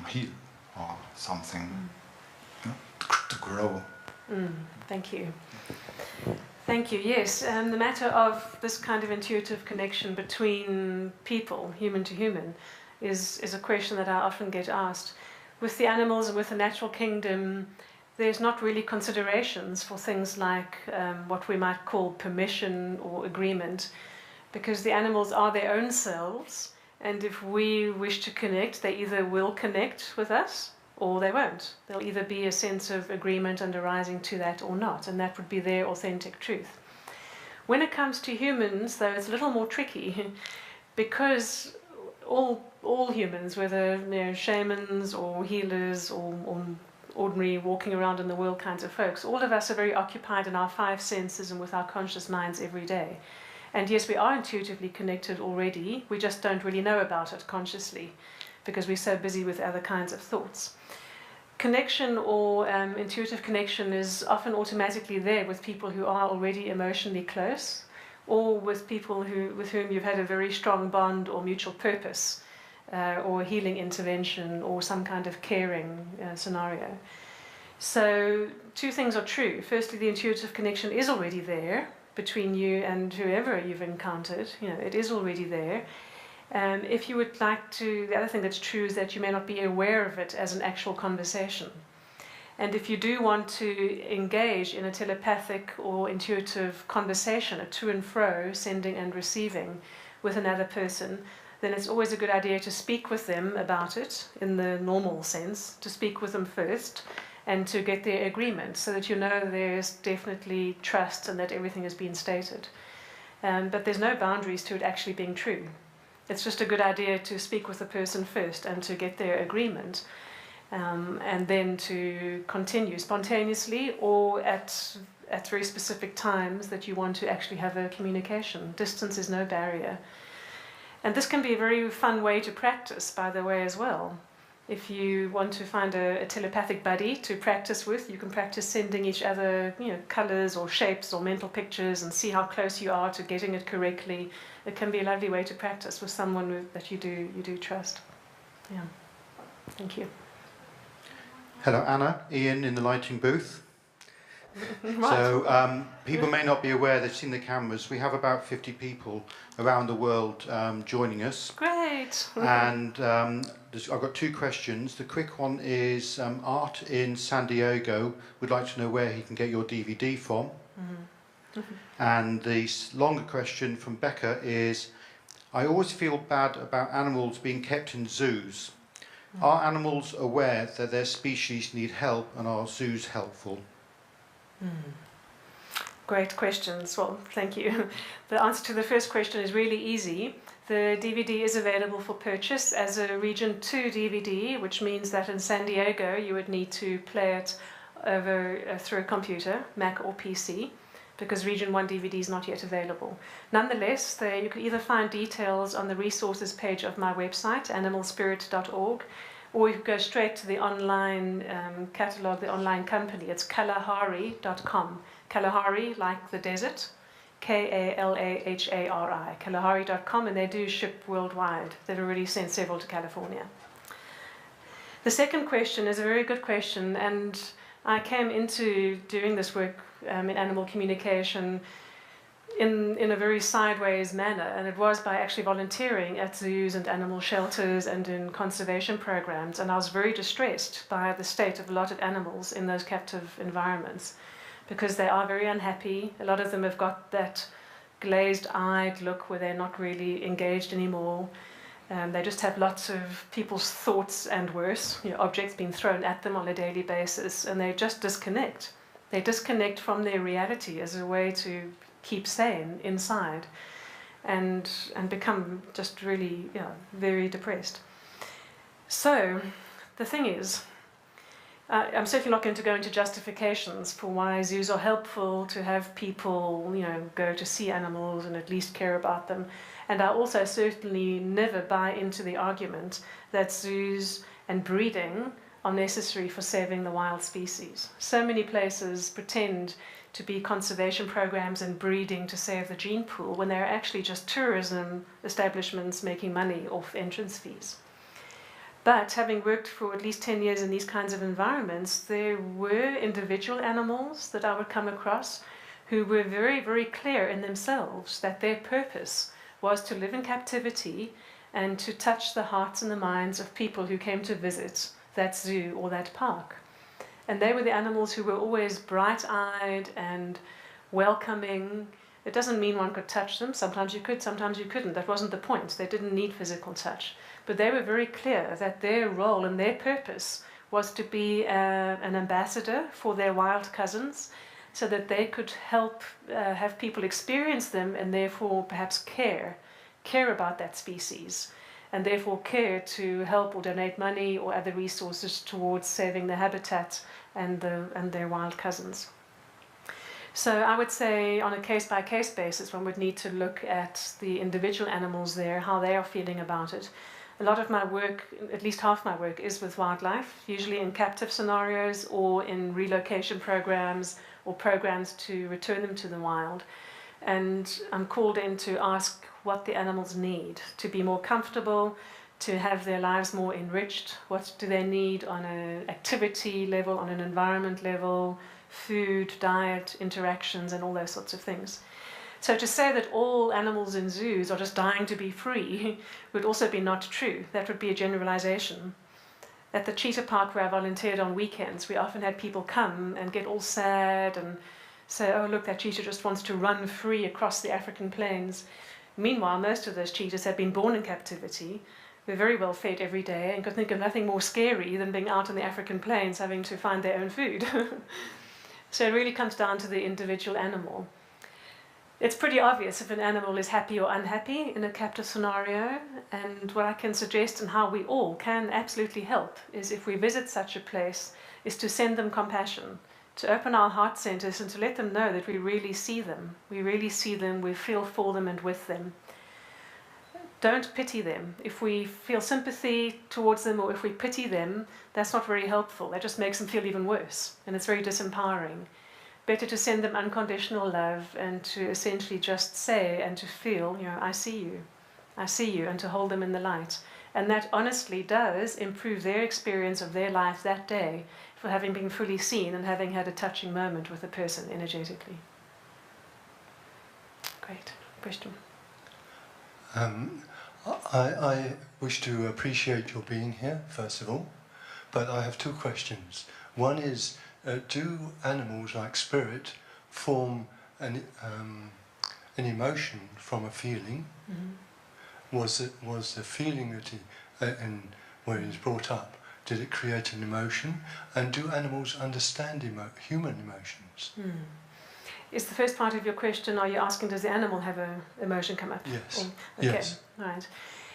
I: heal or something, to grow.
B: Thank you. Thank you. Yes, the matter of this kind of intuitive connection between people, human to human, is a question that I often get asked. With the animals and with the natural kingdom, there's not really considerations for things like what we might call permission or agreement, because the animals are their own selves, and if we wish to connect, they either will connect with us or they won't. There'll either be a sense of agreement and arising to that or not, and that would be their authentic truth. When it comes to humans, though, it's a little more tricky, because all humans, whether they're shamans or healers or ordinary walking around in the world kinds of folks, all of us are very occupied in our 5 senses and with our conscious minds every day. And yes, we are intuitively connected already, we just don't really know about it consciously, because we're so busy with other kinds of thoughts. Connection or intuitive connection is often automatically there with people who are already emotionally close, or with people with whom you've had a very strong bond or mutual purpose, or healing intervention, or some kind of caring scenario. So 2 things are true. Firstly, the intuitive connection is already there between you and whoever you've encountered. You know, it is already there. If you would like to, the other thing that's true is that you may not be aware of it as an actual conversation. And if you do want to engage in a telepathic or intuitive conversation, a to and fro, sending and receiving with another person, then it's always a good idea to speak with them about it in the normal sense, to speak with them first and to get their agreement so that you know there's definitely trust and that everything has been stated. But there's no boundaries to it actually being true. It's just a good idea to speak with the person first and to get their agreement, and then to continue spontaneously or at very specific times that you want to actually have a communication. Distance is no barrier. And this can be a very fun way to practice, by the way, as well. If you want to find a telepathic buddy to practice with, you can practice sending each other, colors or shapes or mental pictures and see how close you are to getting it correctly. It can be a lovely way to practice with someone that you do trust. Yeah. Thank you.
J: Hello, Anna. Ian in the lighting booth.
B: Right.
J: So people may not be aware, they've seen the cameras. We have about 50 people around the world joining us.
B: Great.
J: And I've got two questions. The quick one is Art in San Diego would like to know where he can get your DVD from. And the longer question from Becca is, I always feel bad about animals being kept in zoos. Are animals aware that their species need help, and are zoos helpful?
B: Great questions. Well, thank you. The answer to the first question is really easy. The DVD is available for purchase as a Region 2 DVD, which means that in San Diego you would need to play it over through a computer, Mac or PC, because Region 1 DVD is not yet available. Nonetheless, you can either find details on the resources page of my website, animalspirit.org, or you can go straight to the online catalogue, the online company. It's kalahari.com. Kalahari, like the desert, Kalahari, kalahari.com, and they do ship worldwide. They've already sent several to California. The second question is a very good question, and I came into doing this work in animal communication in a very sideways manner, and it was by actually volunteering at zoos and animal shelters and in conservation programs, and I was very distressed by the state of a lot of animals in those captive environments, because they are very unhappy. A lot of them have got that glazed-eyed look where they're not really engaged anymore. They just have lots of people's thoughts and worse, objects being thrown at them on a daily basis, and they just disconnect. They disconnect from their reality as a way to keep sane inside, and become just really very depressed. So the thing is, I'm certainly not going to go into justifications for why zoos are helpful, to have people go to see animals and at least care about them. And I also certainly never buy into the argument that zoos and breeding are necessary for saving the wild species. So many places pretend to be conservation programs and breeding to save the gene pool when they're actually just tourism establishments making money off entrance fees. But having worked for at least 10 years in these kinds of environments, there were individual animals that I would come across who were very, very clear in themselves that their purpose was to live in captivity and to touch the hearts and the minds of people who came to visit that zoo or that park. And they were the animals who were always bright-eyed and welcoming. It doesn't mean one could touch them. Sometimes you could, sometimes you couldn't. That wasn't the point. They didn't need physical touch. But they were very clear that their role and their purpose was to be an ambassador for their wild cousins, so that they could help have people experience them and therefore perhaps care about that species, and therefore care to help or donate money or other resources towards saving the habitat and their wild cousins. So I would say on a case-by-case basis, one would need to look at the individual animals there, how they are feeling about it. A lot of my work, at least half my work, is with wildlife, usually in captive scenarios or in relocation programs or programs to return them to the wild. And I'm called in to ask what the animals need to be more comfortable, to have their lives more enriched. What do they need on an activity level, on an environment level, food, diet, interactions, and all those sorts of things. So to say that all animals in zoos are just dying to be free would also be not true. That would be a generalization. At the cheetah park where I volunteered on weekends, we often had people come and get all sad and say, oh look, that cheetah just wants to run free across the African plains. Meanwhile, most of those cheetahs had been born in captivity, were very well fed every day, and could think of nothing more scary than being out on the African plains having to find their own food. So it really comes down to the individual animal. It's pretty obvious if an animal is happy or unhappy in a captive scenario, and what I can suggest and how we all can absolutely help is, if we visit such a place, is to send them compassion, to open our heart centers and to let them know that we really see them. We really see them, we feel for them and with them. Don't pity them. If we feel sympathy towards them or if we pity them, that's not very helpful. That just makes them feel even worse, and it's very disempowering. Better to send them unconditional love and to essentially just say and to feel, I see you, and to hold them in the light. And that honestly does improve their experience of their life that day for having been fully seen and having had a touching moment with a person energetically. Great. Question?
K: I wish to appreciate your being here, first of all, but I have two questions. One is, do animals like spirit form an emotion from a feeling? Mm-hmm. Was the feeling that where he was brought up, did it create an emotion? And do animals understand human emotions?
B: Is the first part of your question, are you asking, does the animal have an emotion come up?
K: Yes.
B: Okay,
K: yes.
B: Right.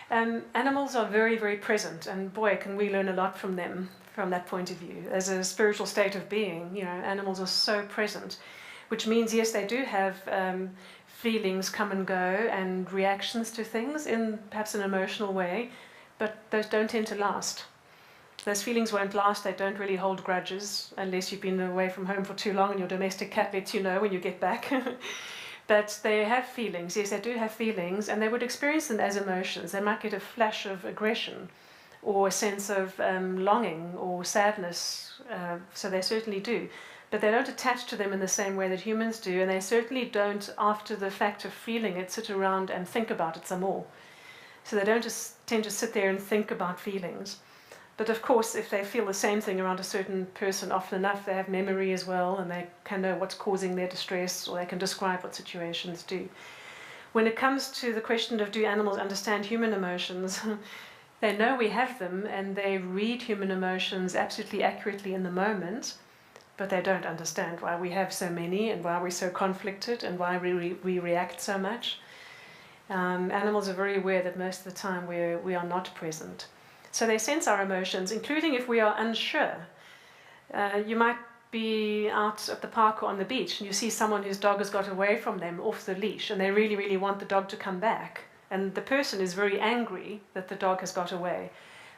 B: Animals are very, very present, and boy, can we learn a lot from them from that point of view. As a spiritual state of being, you know, animals are so present, which means, yes, they do have feelings come and go and reactions to things in perhaps an emotional way, but those don't tend to last. Those feelings won't last. They don't really hold grudges unless you've been away from home for too long and your domestic cat lets you know when you get back. But they have feelings. Yes, they do have feelings, and they would experience them as emotions. They might get a flash of aggression or a sense of longing or sadness. So they certainly do. But they don't attach to them in the same way that humans do, and they certainly don't, after the fact of feeling it, sit around and think about it some more. So they don't just tend to sit there and think about feelings. But of course, if they feel the same thing around a certain person often enough, they have memory as well, and they can know what's causing their distress, or they can describe what situations do. When it comes to the question of do animals understand human emotions, they know we have them, and they read human emotions absolutely accurately in the moment, but they don't understand why we have so many, and why we're so conflicted, and why we react so much. Animals are very aware that most of the time we are not present. So they sense our emotions, including if we are unsure. You might be out at the park or on the beach and you see someone whose dog has got away from them off the leash, and they really, really want the dog to come back. And the person is very angry that the dog has got away.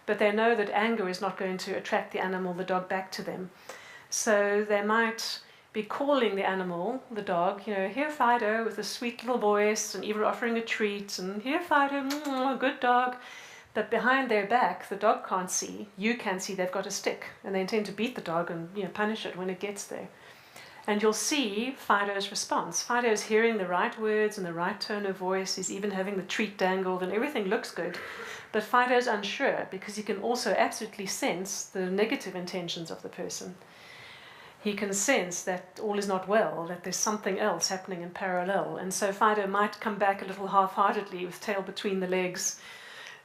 B: But they know that anger is not going to attract the animal, the dog, back to them. So they might be calling the animal, the dog, you know, here Fido, with a sweet little voice, and even offering a treat, and here Fido, good dog. But behind their back, the dog can't see. You can see they've got a stick, and they intend to beat the dog and, you know, punish it when it gets there. And you'll see Fido's response. Fido's hearing the right words and the right tone of voice. He's even having the treat dangled, and everything looks good. But Fido's unsure because he can also absolutely sense the negative intentions of the person. He can sense that all is not well, that there's something else happening in parallel. And so Fido might come back a little half-heartedly with tail between the legs,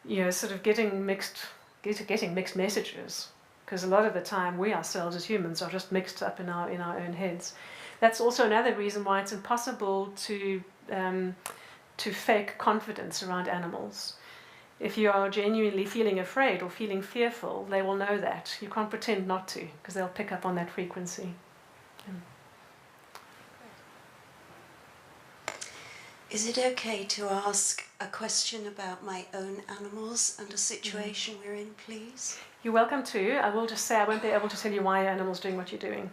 B: you know, sort of getting mixed messages, because a lot of the time we ourselves as humans are just mixed up in our own heads. That's also another reason why it's impossible to fake confidence around animals. If you are genuinely feeling afraid or feeling fearful, they will know that. You can't pretend not to, because they'll pick up on that frequency.
L: Is it okay to ask a question about my own animals and a situation we're in, please?
B: You're welcome to. I will just say I won't be able to tell you why your animal's doing what you're doing.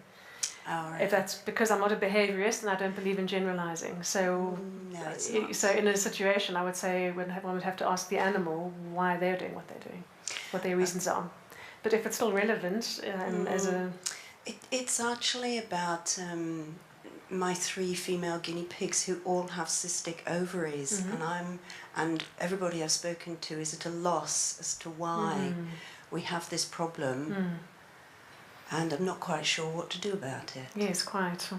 L: All right.
B: If that's because I'm not a behaviourist and I don't believe in generalising. So,
L: no, it's not.
B: So in a one I would say one would have to ask the animal why they're doing what they're doing, what their reasons are. But if it's still relevant as a...
L: It's actually about... my 3 female guinea pigs who all have cystic ovaries, and everybody I've spoken to is at a loss as to why we have this problem, and I'm not quite sure what to do about it.
B: Yes, quite.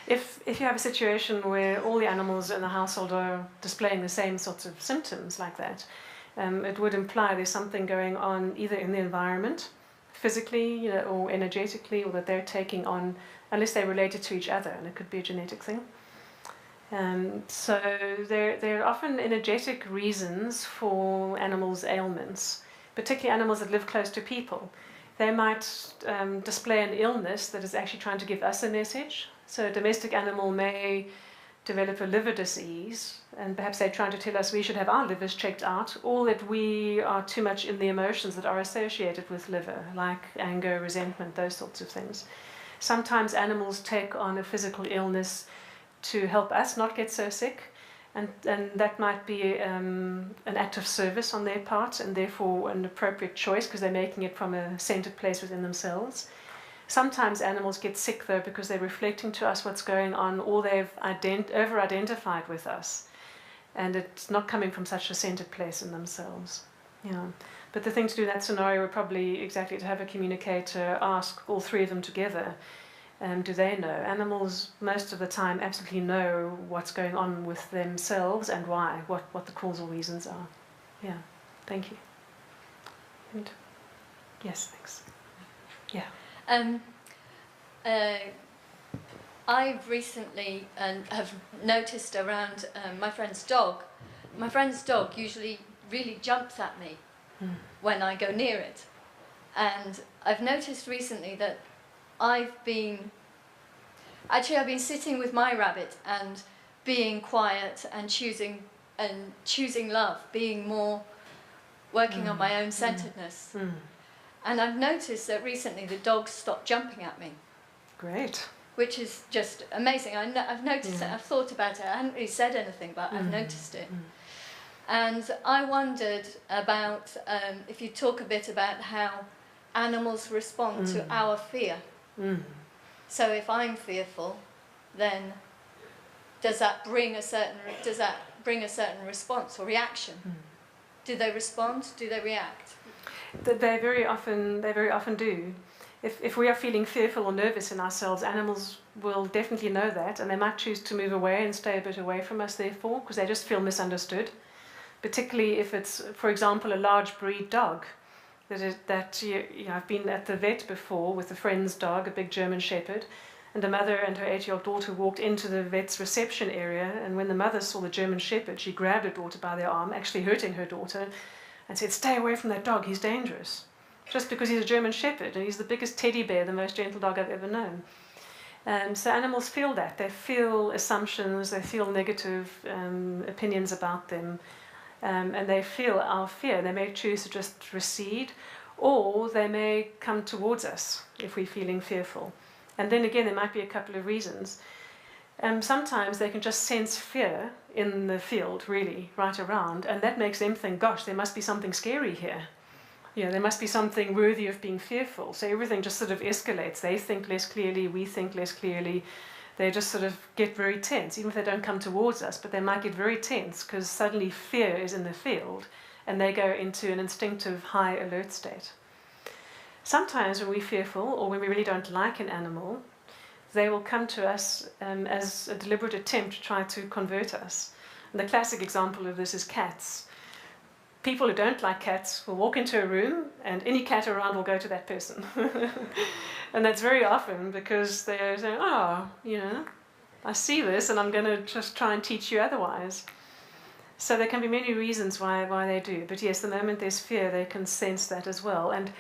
B: If you have a situation where all the animals in the household are displaying the same sorts of symptoms like that, it would imply there's something going on either in the environment, physically, you know, or energetically, or that they're taking on, unless they're related to each other, and it could be a genetic thing. So there are often energetic reasons for animals' ailments, particularly animals that live close to people. They might display an illness that is actually trying to give us a message. So a domestic animal may develop a liver disease, and perhaps they're trying to tell us we should have our livers checked out, or that we are too much in the emotions that are associated with liver, like anger, resentment, those sorts of things. Sometimes animals take on a physical illness to help us not get so sick, And that might be an act of service on their part, and therefore an appropriate choice because they're making it from a centered place within themselves. Sometimes animals get sick though because they're reflecting to us what's going on, or they've over-identified with us, and it's not coming from such a centered place in themselves. Yeah. But the thing to do in that scenario would probably exactly to have a communicator ask all three of them together. Do they know? Animals most of the time absolutely know what's going on with themselves and why, what the causal reasons are. Yeah, thank you. And yes, thanks. Yeah.
M: I've recently have noticed around my friend's dog. My friend's dog usually really jumps at me when I go near it. And I've noticed recently that I've been sitting with my rabbit and being quiet and choosing love, being more working on my own centeredness. And I've noticed that recently the dogs stopped jumping at me.
B: Great.
M: Which is just amazing. I've noticed it, I've thought about it, I hadn't really said anything, but I've noticed it. And I wondered about if you talk a bit about how animals respond to our fear. So if I'm fearful, then does that bring a certain response or reaction? Do they respond? Do they react?
B: They very often do. If we are feeling fearful or nervous in ourselves, animals will definitely know that, and they might choose to move away and stay a bit away from us therefore, because they just feel misunderstood. Particularly if it's, for example, a large breed dog. I've been at the vet before with a friend's dog, a big German Shepherd, and a mother and her 8-year-old daughter walked into the vet's reception area, and when the mother saw the German Shepherd, she grabbed her daughter by the arm, actually hurting her daughter, and said, "Stay away from that dog, he's dangerous." Just because he's a German Shepherd, and he's the biggest teddy bear, the most gentle dog I've ever known. So animals feel that. They feel assumptions, they feel negative opinions about them, and they feel our fear. They may choose to just recede, or they may come towards us if we're feeling fearful. And then again, there might be a couple of reasons. Sometimes they can just sense fear in the field, really, right around, and that makes them think, gosh, there must be something scary here. There must be something worthy of being fearful. So everything just sort of escalates. They think less clearly, we think less clearly. They just sort of get very tense, even if they don't come towards us, but they might get very tense because suddenly fear is in the field and they go into an instinctive high alert state. Sometimes when we're fearful or when we really don't like an animal, they will come to us as a deliberate attempt to try to convert us. And the classic example of this is cats. People who don't like cats will walk into a room and any cat around will go to that person. And that's very often because they're saying, oh, I see this and I'm going to just try and teach you otherwise. So there can be many reasons why they do. But yes, the moment there's fear, they can sense that as well. And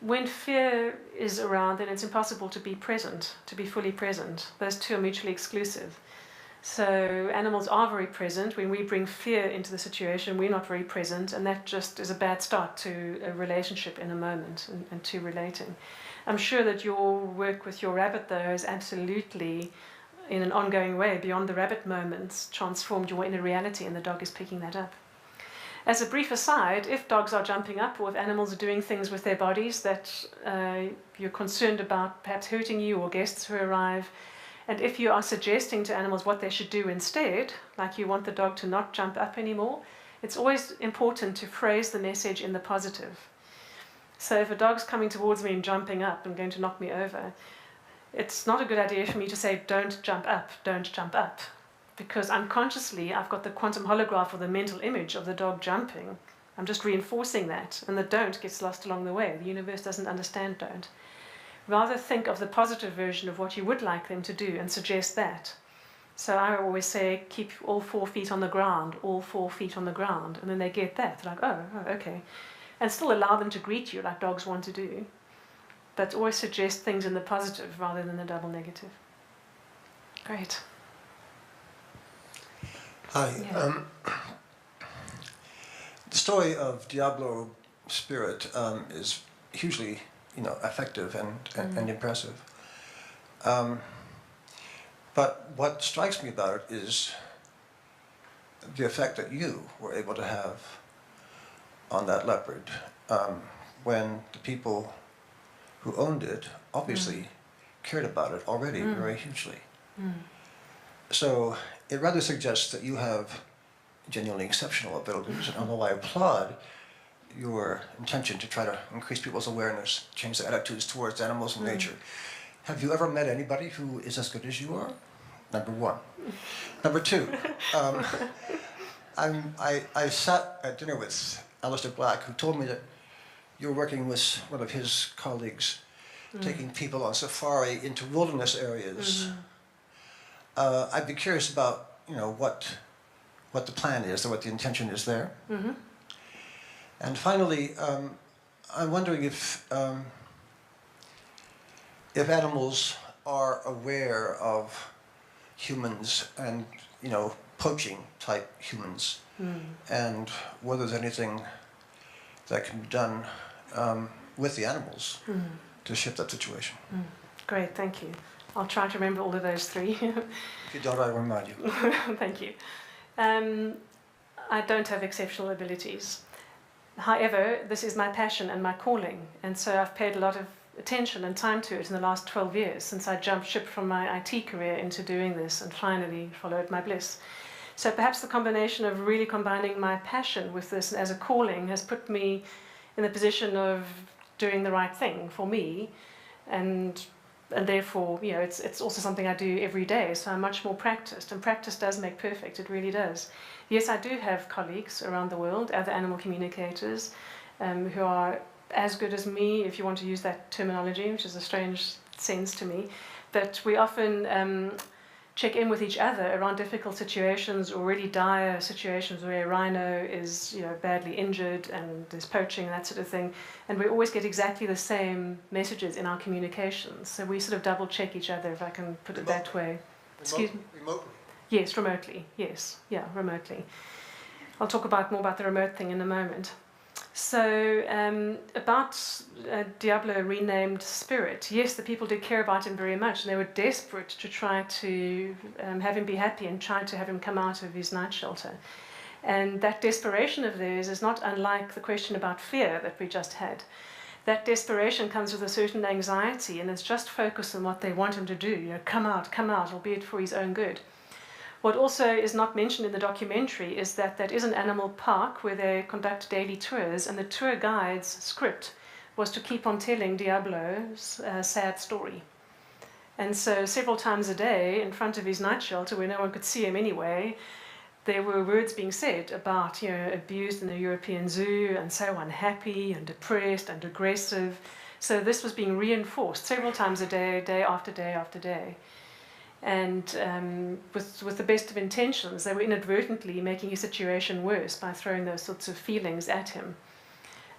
B: when fear is around, then it's impossible to be present, to be fully present. Those two are mutually exclusive. So animals are very present. When we bring fear into the situation, we're not very present, and that just is a bad start to a relationship in a moment and to relating. I'm sure that your work with your rabbit, though, has absolutely, in an ongoing way, beyond the rabbit moments, transformed your inner reality, and the dog is picking that up. As a brief aside, if dogs are jumping up or if animals are doing things with their bodies that you're concerned about perhaps hurting you or guests who arrive, and if you are suggesting to animals what they should do instead, like you want the dog to not jump up anymore, it's always important to phrase the message in the positive. So if a dog's coming towards me and jumping up and going to knock me over, it's not a good idea for me to say, don't jump up, because unconsciously I've got the quantum holograph or the mental image of the dog jumping. I'm just reinforcing that, and the don't gets lost along the way. The universe doesn't understand don't. Rather think of the positive version of what you would like them to do and suggest that. So I always say, keep all 4 feet on the ground, all 4 feet on the ground, and then they get that. They're like, oh, okay. And still allow them to greet you like dogs want to do, but always suggest things in the positive rather than the double negative. Great.
K: Hi.
B: Yeah.
K: The story of Diablo Spirit is hugely, effective and impressive. But what strikes me about it is
N: the effect that you were able to have on that leopard when the people who owned it obviously cared about it already very hugely. So it rather suggests that you have genuinely exceptional abilities, and although I applaud your intention to try to increase people's awareness, change their attitudes towards animals and nature, have you ever met anybody who is as good as you are? Number one. Number two, I sat at dinner with Alistair Black, who told me that you're working with one of his colleagues, taking people on safari into wilderness areas. I'd be curious about, what the plan is or what the intention is there. And finally, I'm wondering if animals are aware of humans and, poaching type humans, and whether there's anything that can be done with the animals to shift that situation.
B: Great, thank you. I'll try to remember all of those three.
N: If you don't, I'll remind you.
B: Thank you. I don't have exceptional abilities. However, this is my passion and my calling, and so I've paid a lot of attention and time to it in the last 12 years since I jumped ship from my IT career into doing this and finally followed my bliss. So perhaps the combination of really combining my passion with this as a calling has put me in the position of doing the right thing for me, and therefore, it's also something I do every day, so I'm much more practiced, and practice does make perfect, it really does. Yes, I do have colleagues around the world, other animal communicators, who are as good as me, if you want to use that terminology, which is a strange sense to me, but we often check in with each other around difficult situations or really dire situations where a rhino is badly injured and there's poaching and that sort of thing, and we always get exactly the same messages in our communications, so we sort of double check each other, if I can put it that way. Excuse me?
N: Remotely?
B: Yes, remotely, yes, yeah, remotely. I'll talk more about the remote thing in a moment. So about Diablo renamed Spirit, yes, the people did care about him very much, and they were desperate to try to have him be happy and try to have him come out of his night shelter. And that desperation of theirs is not unlike the question about fear that we just had. That desperation comes with a certain anxiety, and it's just focused on what they want him to do, come out, albeit for his own good. What also is not mentioned in the documentary is that is an animal park where they conduct daily tours, and the tour guide's script was to keep on telling Diablo's sad story. And so several times a day in front of his night shelter, where no one could see him anyway, there were words being said about abused in the European zoo and so unhappy and depressed and aggressive. So this was being reinforced several times a day, day after day after day. And with the best of intentions, they were inadvertently making his situation worse by throwing those sorts of feelings at him.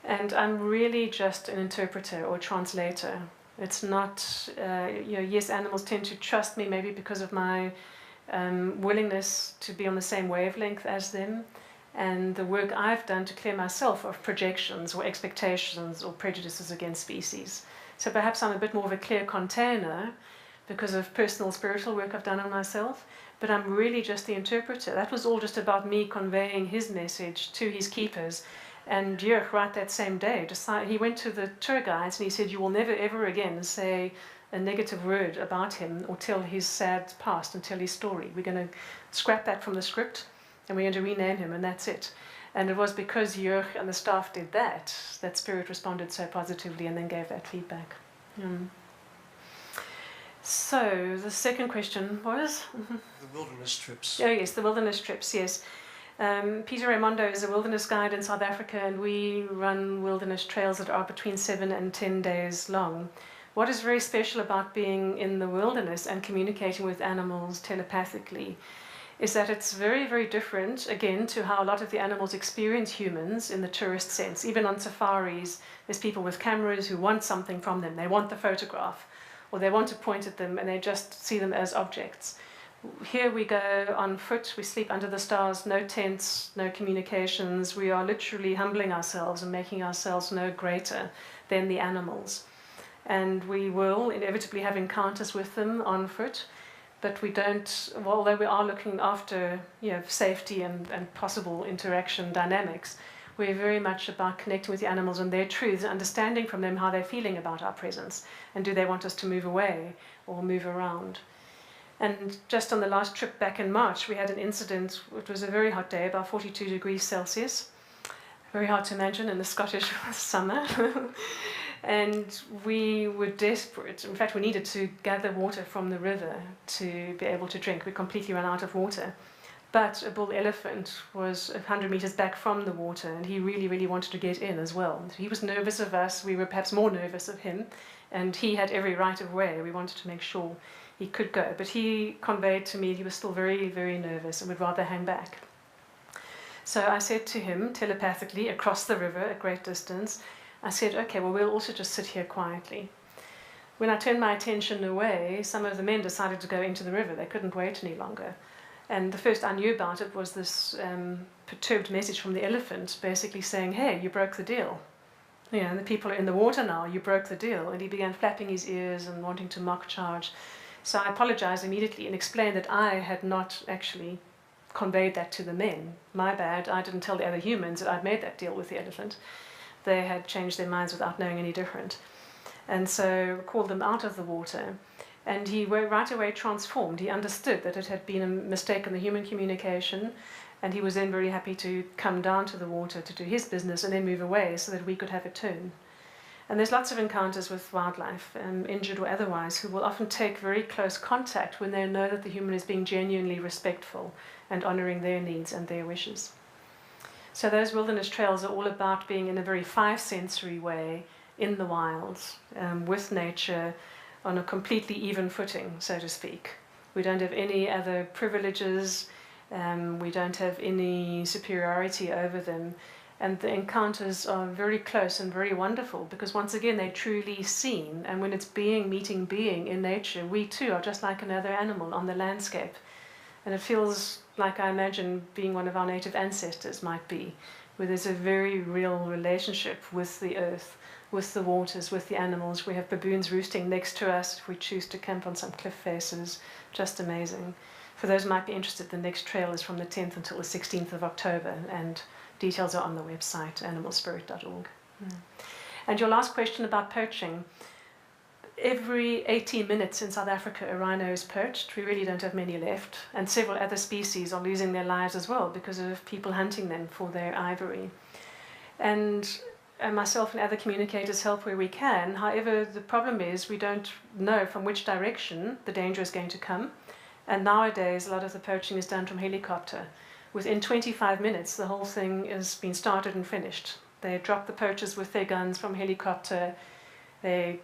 B: And I'm really just an interpreter or translator. It's not, yes, animals tend to trust me maybe because of my willingness to be on the same wavelength as them, and the work I've done to clear myself of projections or expectations or prejudices against species. So perhaps I'm a bit more of a clear container because of personal spiritual work I've done on myself, but I'm really just the interpreter. That was all just about me conveying his message to his keepers. And Jörg, right that same day, he went to the tour guides and he said, you will never ever again say a negative word about him or tell his sad past and tell his story. We're going to scrap that from the script and we're going to rename him, and that's it. And it was because Jörg and the staff did that Spirit responded so positively and then gave that feedback. So the second question was?
N: The wilderness trips.
B: Oh yes, the wilderness trips, yes. Peter Raimondo is a wilderness guide in South Africa, and we run wilderness trails that are between 7 and 10 days long. What is very special about being in the wilderness and communicating with animals telepathically is that it's very, very different, again, to how a lot of the animals experience humans in the tourist sense. Even on safaris, there's people with cameras who want something from them. They want the photograph, or they want to point at them, and they just see them as objects. Here we go on foot, we sleep under the stars, no tents, no communications. We are literally humbling ourselves and making ourselves no greater than the animals. And we will inevitably have encounters with them on foot, but we don't, well, although we are looking after safety and possible interaction dynamics, we're very much about connecting with the animals and their truths, understanding from them how they're feeling about our presence, and do they want us to move away or move around. And just on the last trip back in March, we had an incident. It was a very hot day, about 42 degrees Celsius. Very hard to imagine in the Scottish summer. And we were desperate. In fact, we needed to gather water from the river to be able to drink. We completely ran out of water. But a bull elephant was 100 meters back from the water, and he really, really wanted to get in as well. He was nervous of us. We were perhaps more nervous of him. And he had every right of way. We wanted to make sure he could go. But he conveyed to me he was still very, very nervous and would rather hang back. So I said to him telepathically across the river at great distance, I said, okay, well, we'll also just sit here quietly. When I turned my attention away, some of the men decided to go into the river. They couldn't wait any longer. And the first I knew about it was this perturbed message from the elephant, basically saying, hey, you broke the deal. You know, the people are in the water now, you broke the deal. And he began flapping his ears and wanting to mock charge. So I apologized immediately and explained that I had not actually conveyed that to the men. My bad, I didn't tell the other humans that I'd made that deal with the elephant. They had changed their minds without knowing any different. And so called them out of the water. And he right away transformed. He understood that it had been a mistake in the human communication, and he was then very happy to come down to the water to do his business and then move away so that we could have a turn. And there's lots of encounters with wildlife, injured or otherwise, who will often take very close contact when they know that the human is being genuinely respectful and honouring their needs and their wishes. So those wilderness trails are all about being in a very five-sensory way in the wilds, with nature, on a completely even footing, so to speak. We don't have any other privileges, we don't have any superiority over them, and the encounters are very close and very wonderful because once again they're truly seen, and when it's being meeting being in nature, we too are just like another animal on the landscape. And it feels like I imagine being one of our native ancestors might be, where there's a very real relationship with the earth, with the waters, with the animals. We have baboons roosting next to us if we choose to camp on some cliff faces. Just amazing. For those who might be interested, the next trail is from the 10th until the 16th of October, and details are on the website, animalspirit.org. And your last question about poaching. Every 18 minutes in South Africa, a rhino is poached. We really don't have many left. And several other species are losing their lives as well because of people hunting them for their ivory. And myself and other communicators help where we can. However, the problem is we don't know from which direction the danger is going to come. And nowadays, a lot of the poaching is done from helicopter. Within 25 minutes, the whole thing has been started and finished. They drop the poachers with their guns from helicopter. They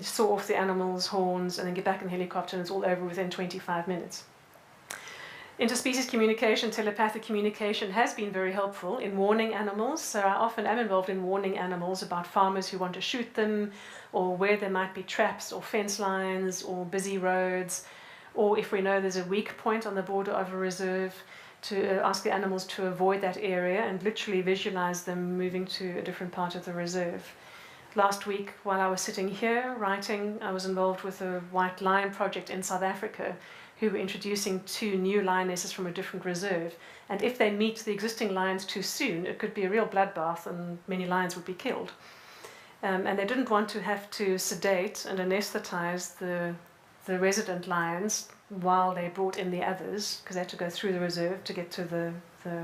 B: saw off the animals' horns and then get back in the helicopter, and it's all over within 25 minutes. Interspecies communication, telepathic communication has been very helpful in warning animals. So I often am involved in warning animals about farmers who want to shoot them, or where there might be traps or fence lines or busy roads, or if we know there's a weak point on the border of a reserve, to ask the animals to avoid that area and literally visualize them moving to a different part of the reserve. Last week, while I was sitting here writing, I was involved with a white lion project in South Africa, who were introducing 2 new lionesses from a different reserve. And if they meet the existing lions too soon, it could be a real bloodbath and many lions would be killed. And they didn't want to have to sedate and anesthetize the resident lions while they brought in the others, because they had to go through the reserve to get to the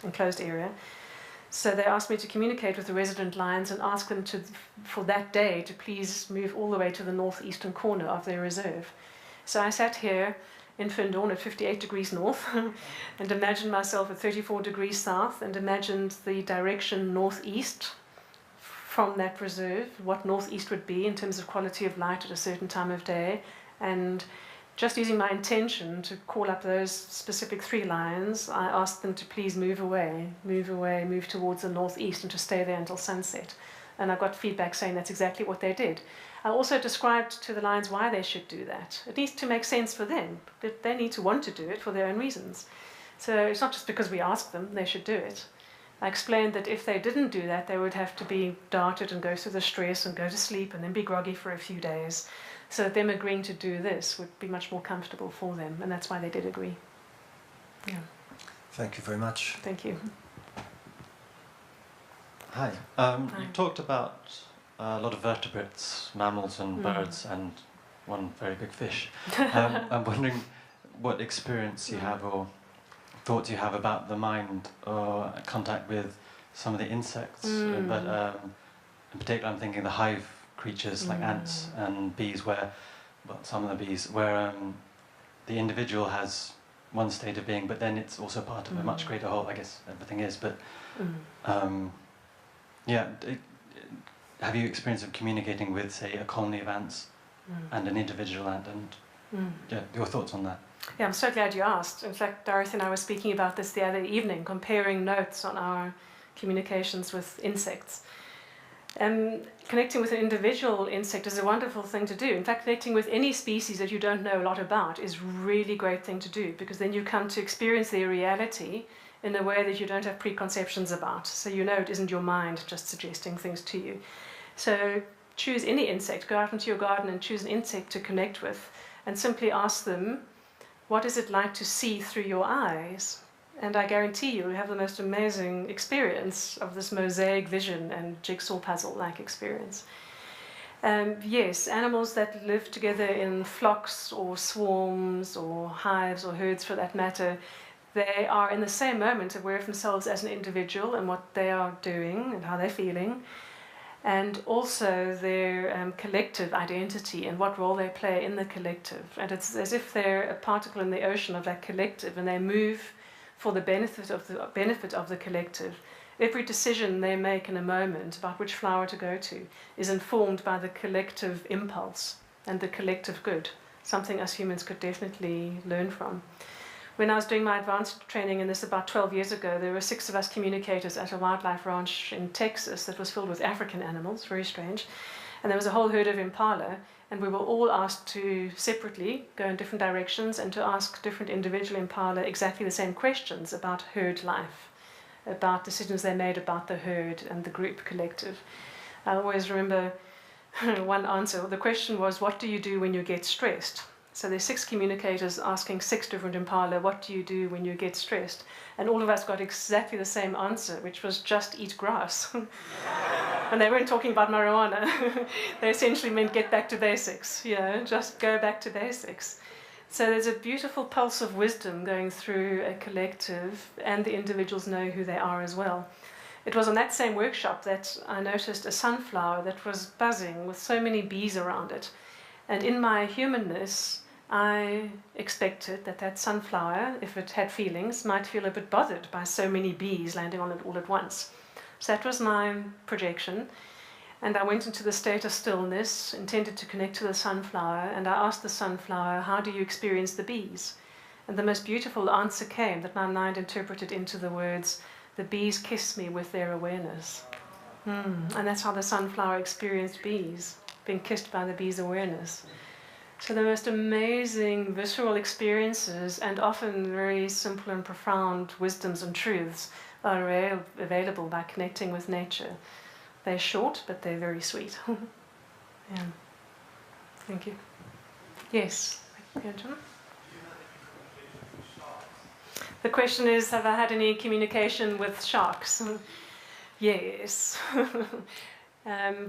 B: enclosed area. So they asked me to communicate with the resident lions and ask them to, for that day, to please move all the way to the northeastern corner of their reserve. So I sat here in Findorn at 58 degrees north and imagined myself at 34 degrees south and imagined the direction northeast from that reserve, what northeast would be in terms of quality of light at a certain time of day, and just using my intention to call up those specific 3 lions, I asked them to please move towards the northeast and to stay there until sunset. And I got feedback saying that's exactly what they did. I also described to the lions why they should do that. It needs to make sense for them, but they need to want to do it for their own reasons. So it's not just because we ask them, they should do it. I explained that if they didn't do that, they would have to be darted and go through the stress and go to sleep and then be groggy for a few days. So them agreeing to do this would be much more comfortable for them, and that's why they did agree. Yeah.
O: Thank you very much.
B: Thank you.
O: Hi. You talked about a lot of vertebrates, mammals and birds, and one very big fish. I'm wondering what experience you have or thoughts you have about the mind or contact with some of the insects. But in particular, I'm thinking the hive creatures like ants and bees, where, well, some of the bees, where the individual has one state of being, but then it's also part of a much greater whole. I guess everything is, but yeah. Have you experience of communicating with, say, a colony of ants and an individual ant, and yeah, your thoughts on that?
B: Yeah, I'm so glad you asked. In fact, Dorothy and I were speaking about this the other evening, comparing notes on our communications with insects. Connecting with an individual insect is a wonderful thing to do. In fact, connecting with any species that you don't know a lot about is a really great thing to do, because then you come to experience their reality in a way that you don't have preconceptions about. So you know it isn't your mind just suggesting things to you. So choose any insect, go out into your garden and choose an insect to connect with, and simply ask them, what is it like to see through your eyes? And I guarantee you'll have the most amazing experience of this mosaic vision and jigsaw puzzle-like experience. Yes, animals that live together in flocks or swarms or hives or herds for that matter, they are in the same moment aware of themselves as an individual and what they are doing and how they're feeling, and also their collective identity and what role they play in the collective. And it's as if they're a particle in the ocean of that collective, and they move for the benefit of the collective. Every decision they make in a moment about which flower to go to is informed by the collective impulse and the collective good, something us humans could definitely learn from. When I was doing my advanced training in this about 12 years ago, there were 6 of us communicators at a wildlife ranch in Texas that was filled with African animals, very strange. And there was a whole herd of impala, and we were all asked to separately go in different directions and to ask different individual impala exactly the same questions about herd life, about decisions they made about the herd and the group collective. I always remember one answer. The question was, what do you do when you get stressed? So there's 6 communicators asking 6 different impala, what do you do when you get stressed? And all of us got exactly the same answer, which was just eat grass. And they weren't talking about marijuana. They essentially meant get back to basics, you know, just go back to basics. So there's a beautiful pulse of wisdom going through a collective, and the individuals know who they are as well. It was on that same workshop that I noticed a sunflower that was buzzing with so many bees around it. And in my humanness, I expected that that sunflower, if it had feelings, might feel a bit bothered by so many bees landing on it all at once. So that was my projection. And I went into the state of stillness, intended to connect to the sunflower, and I asked the sunflower, how do you experience the bees? And the most beautiful answer came that my mind interpreted into the words, the bees kiss me with their awareness. And that's how the sunflower experienced bees, being kissed by the bees' awareness. So the most amazing visceral experiences, and often very simple and profound wisdoms and truths, are available by connecting with nature. They're short, but they're very sweet. Yeah. Thank you. Yes. John? The question is, have I had any communication with sharks? Yes.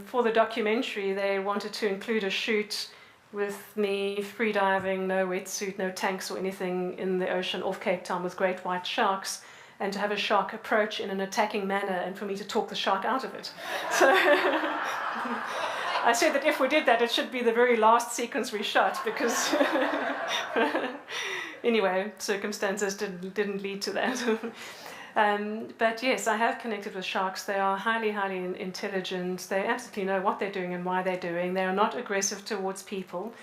B: For the documentary, they wanted to include a shoot with me freediving, no wetsuit, no tanks or anything in the ocean off Cape Town with great white sharks, and to have a shark approach in an attacking manner and for me to talk the shark out of it. So I said that if we did that, it should be the very last sequence we shot, because anyway, circumstances didn't lead to that. But yes, I have connected with sharks. They are highly, highly intelligent. They absolutely know what they're doing and why they're doing. They are not aggressive towards people.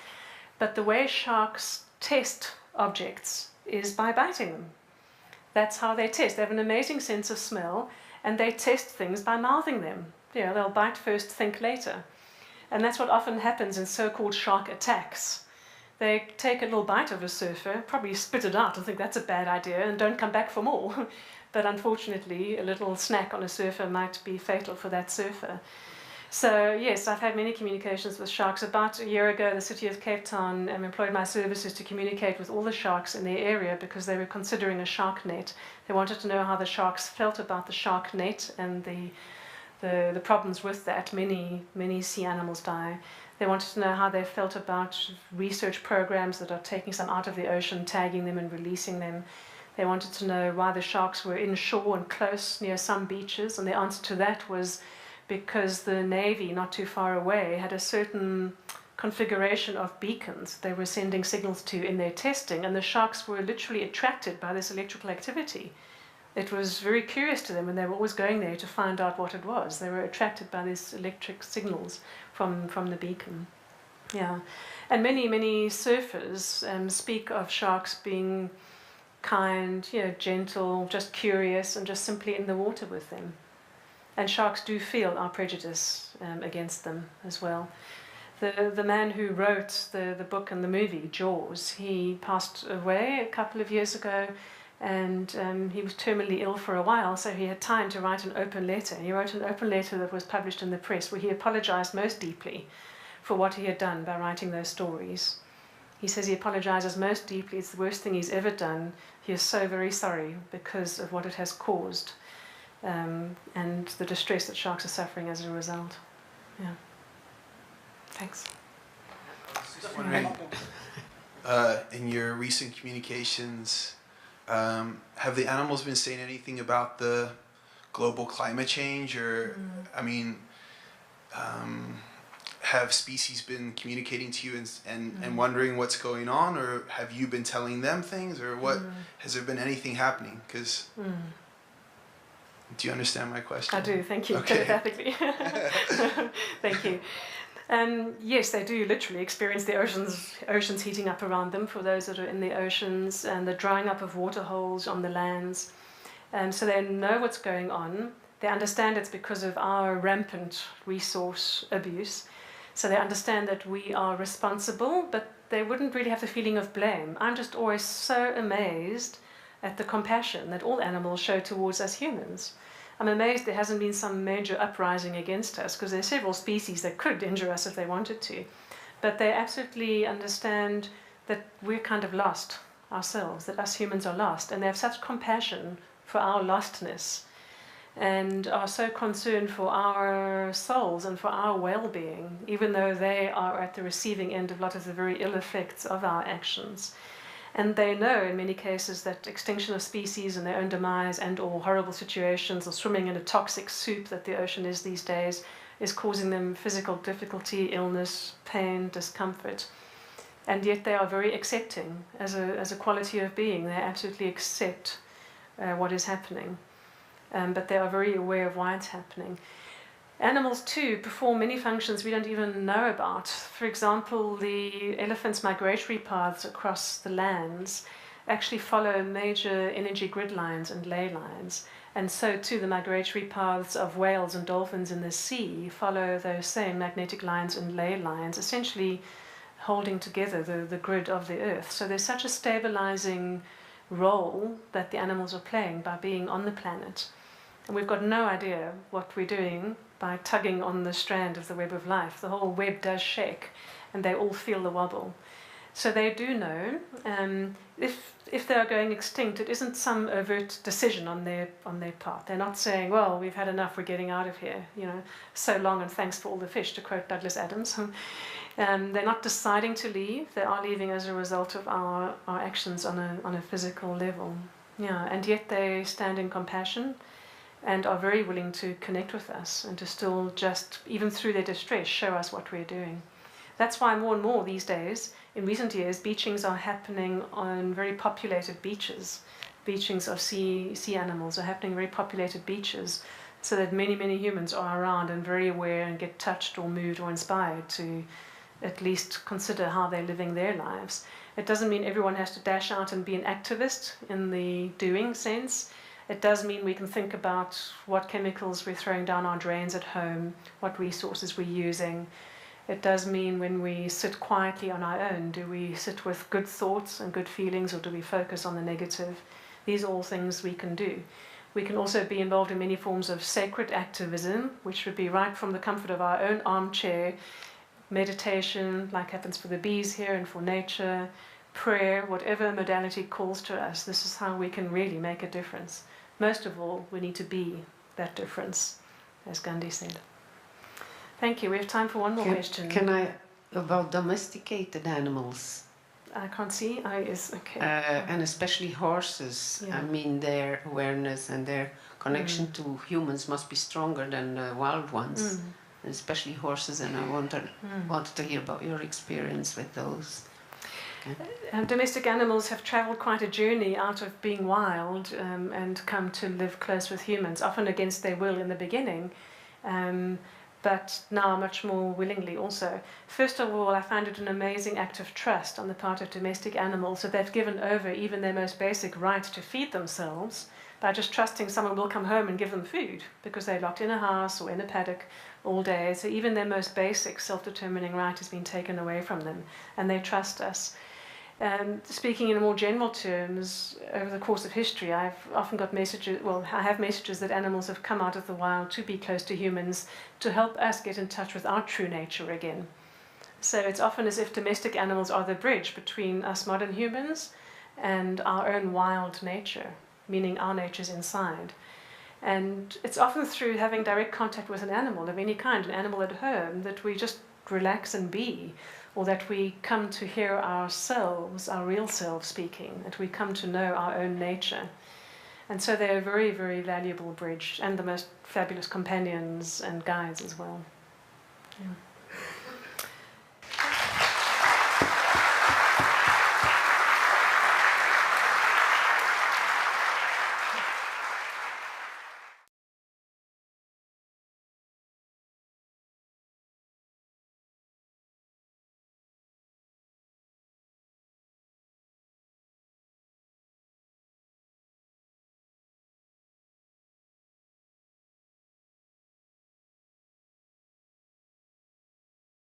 B: But the way sharks test objects is by biting them. That's how they test. They have an amazing sense of smell, and they test things by mouthing them. You know, they'll bite first, think later. And that's what often happens in so-called shark attacks. They take a little bite of a surfer, probably spit it out and think that's a bad idea, and don't come back for more. but unfortunately a little snack on a surfer might be fatal for that surfer. So yes, I've had many communications with sharks. About a year ago, the city of Cape Town employed my services to communicate with all the sharks in their area because they were considering a shark net. They wanted to know how the sharks felt about the shark net and the problems with that. Many sea animals die. They wanted to know how they felt about research programs that are taking some out of the ocean, tagging them and releasing them. They wanted to know why the sharks were inshore and close near some beaches, and the answer to that was because the Navy, not too far away, had a certain configuration of beacons they were sending signals to in their testing, and the sharks were literally attracted by this electrical activity. It was very curious to them, and they were always going there to find out what it was. They were attracted by these electric signals from the beacon. Yeah, and many surfers speak of sharks being kind, gentle, just curious, and just simply in the water with them. And sharks do feel our prejudice against them as well. The man who wrote the book and the movie, Jaws, he passed away a couple of years ago, and he was terminally ill for a while, so he had time to write an open letter. And he wrote an open letter that was published in the press where he apologized most deeply for what he had done by writing those stories. He says he apologizes most deeply. It's the worst thing he's ever done. He is so very sorry because of what it has caused. And the distress that sharks are suffering as a result. Yeah. Thanks.
P: Just wondering, in your recent communications, have the animals been saying anything about the global climate change, or have species been communicating to you and wondering what's going on, or have you been telling them things, or what has there been anything happening? Because do you understand my question?
B: I do, thank you,
P: okay.
B: Telepathically. Thank you. Yes, they do literally experience the oceans heating up around them, for those that are in the oceans, and the drying up of water holes on the lands. So they know what's going on. They understand it's because of our rampant resource abuse. So they understand that we are responsible, but they wouldn't really have the feeling of blame. I'm just always so amazed at the compassion that all animals show towards us humans. I'm amazed there hasn't been some major uprising against us, because there are several species that could injure us if they wanted to. But they absolutely understand that we're kind of lost ourselves, that us humans are lost, and they have such compassion for our lostness and are so concerned for our souls and for our well-being, even though they are at the receiving end of a lot of the very ill effects of our actions. And they know in many cases that extinction of species and their own demise and or horrible situations, or swimming in a toxic soup that the ocean is these days, is causing them physical difficulty, illness, pain, discomfort. And yet they are very accepting as a quality of being. They absolutely accept what is happening. But they are very aware of why it's happening. Animals too perform many functions we don't even know about. For example, the elephants' migratory paths across the lands actually follow major energy grid lines and ley lines. And so too the migratory paths of whales and dolphins in the sea follow those same magnetic lines and ley lines, essentially holding together the grid of the earth. So there's such a stabilizing role that the animals are playing by being on the planet. And we've got no idea what we're doing by tugging on the strand of the web of life. The whole web does shake, and they all feel the wobble. So they do know. If they are going extinct, it isn't some overt decision on their part. They're not saying, well, we've had enough, we're getting out of here. So long and thanks for all the fish, to quote Douglas Adams. They're not deciding to leave. They are leaving as a result of our actions on a physical level. Yeah, and yet they stand in compassion and are very willing to connect with us and to still just, even through their distress, show us what we're doing. That's why more and more these days, in recent years, beachings are happening on very populated beaches. Beachings of sea animals are happening on very populated beaches, so that many humans are around and very aware and get touched or moved or inspired to at least consider how they're living their lives. It doesn't mean everyone has to dash out and be an activist in the doing sense. It does mean we can think about what chemicals we're throwing down our drains at home, what resources we're using. It does mean when we sit quietly on our own, do we sit with good thoughts and good feelings, or do we focus on the negative? These are all things we can do. We can also be involved in many forms of sacred activism, which would be right from the comfort of our own armchair, meditation, like happens for the bees here and for nature, prayer, whatever modality calls to us. This is how we can really make a difference. Most of all, we need to be that difference, as Gandhi said. Thank you. We have time for one more question.
Q: Can I, about domesticated animals?
B: I can't see. Okay.
Q: And especially horses.
B: Yeah.
Q: I mean, their awareness and their connection to humans must be stronger than the wild ones. And especially horses. And I wanted to hear about your experience with those. Okay.
B: Domestic animals have travelled quite a journey out of being wild and come to live close with humans, often against their will in the beginning, but now much more willingly also. First of all, I find it an amazing act of trust on the part of domestic animals that they've given over even their most basic right to feed themselves by just trusting someone will come home and give them food because they're locked in a house or in a paddock all day. So even their most basic self-determining right has been taken away from them, and they trust us. Speaking in more general terms, over the course of history, I've often got messages, I have messages that animals have come out of the wild to be close to humans to help us get in touch with our true nature again. So it's often as if domestic animals are the bridge between us modern humans and our own wild nature, meaning our nature's inside. And it's often through having direct contact with an animal of any kind, an animal at home, that we just relax and be, or that we come to hear ourselves, our real self speaking, that we come to know our own nature. And so they're a very, very valuable bridge and the most fabulous companions and guides as well. Yeah.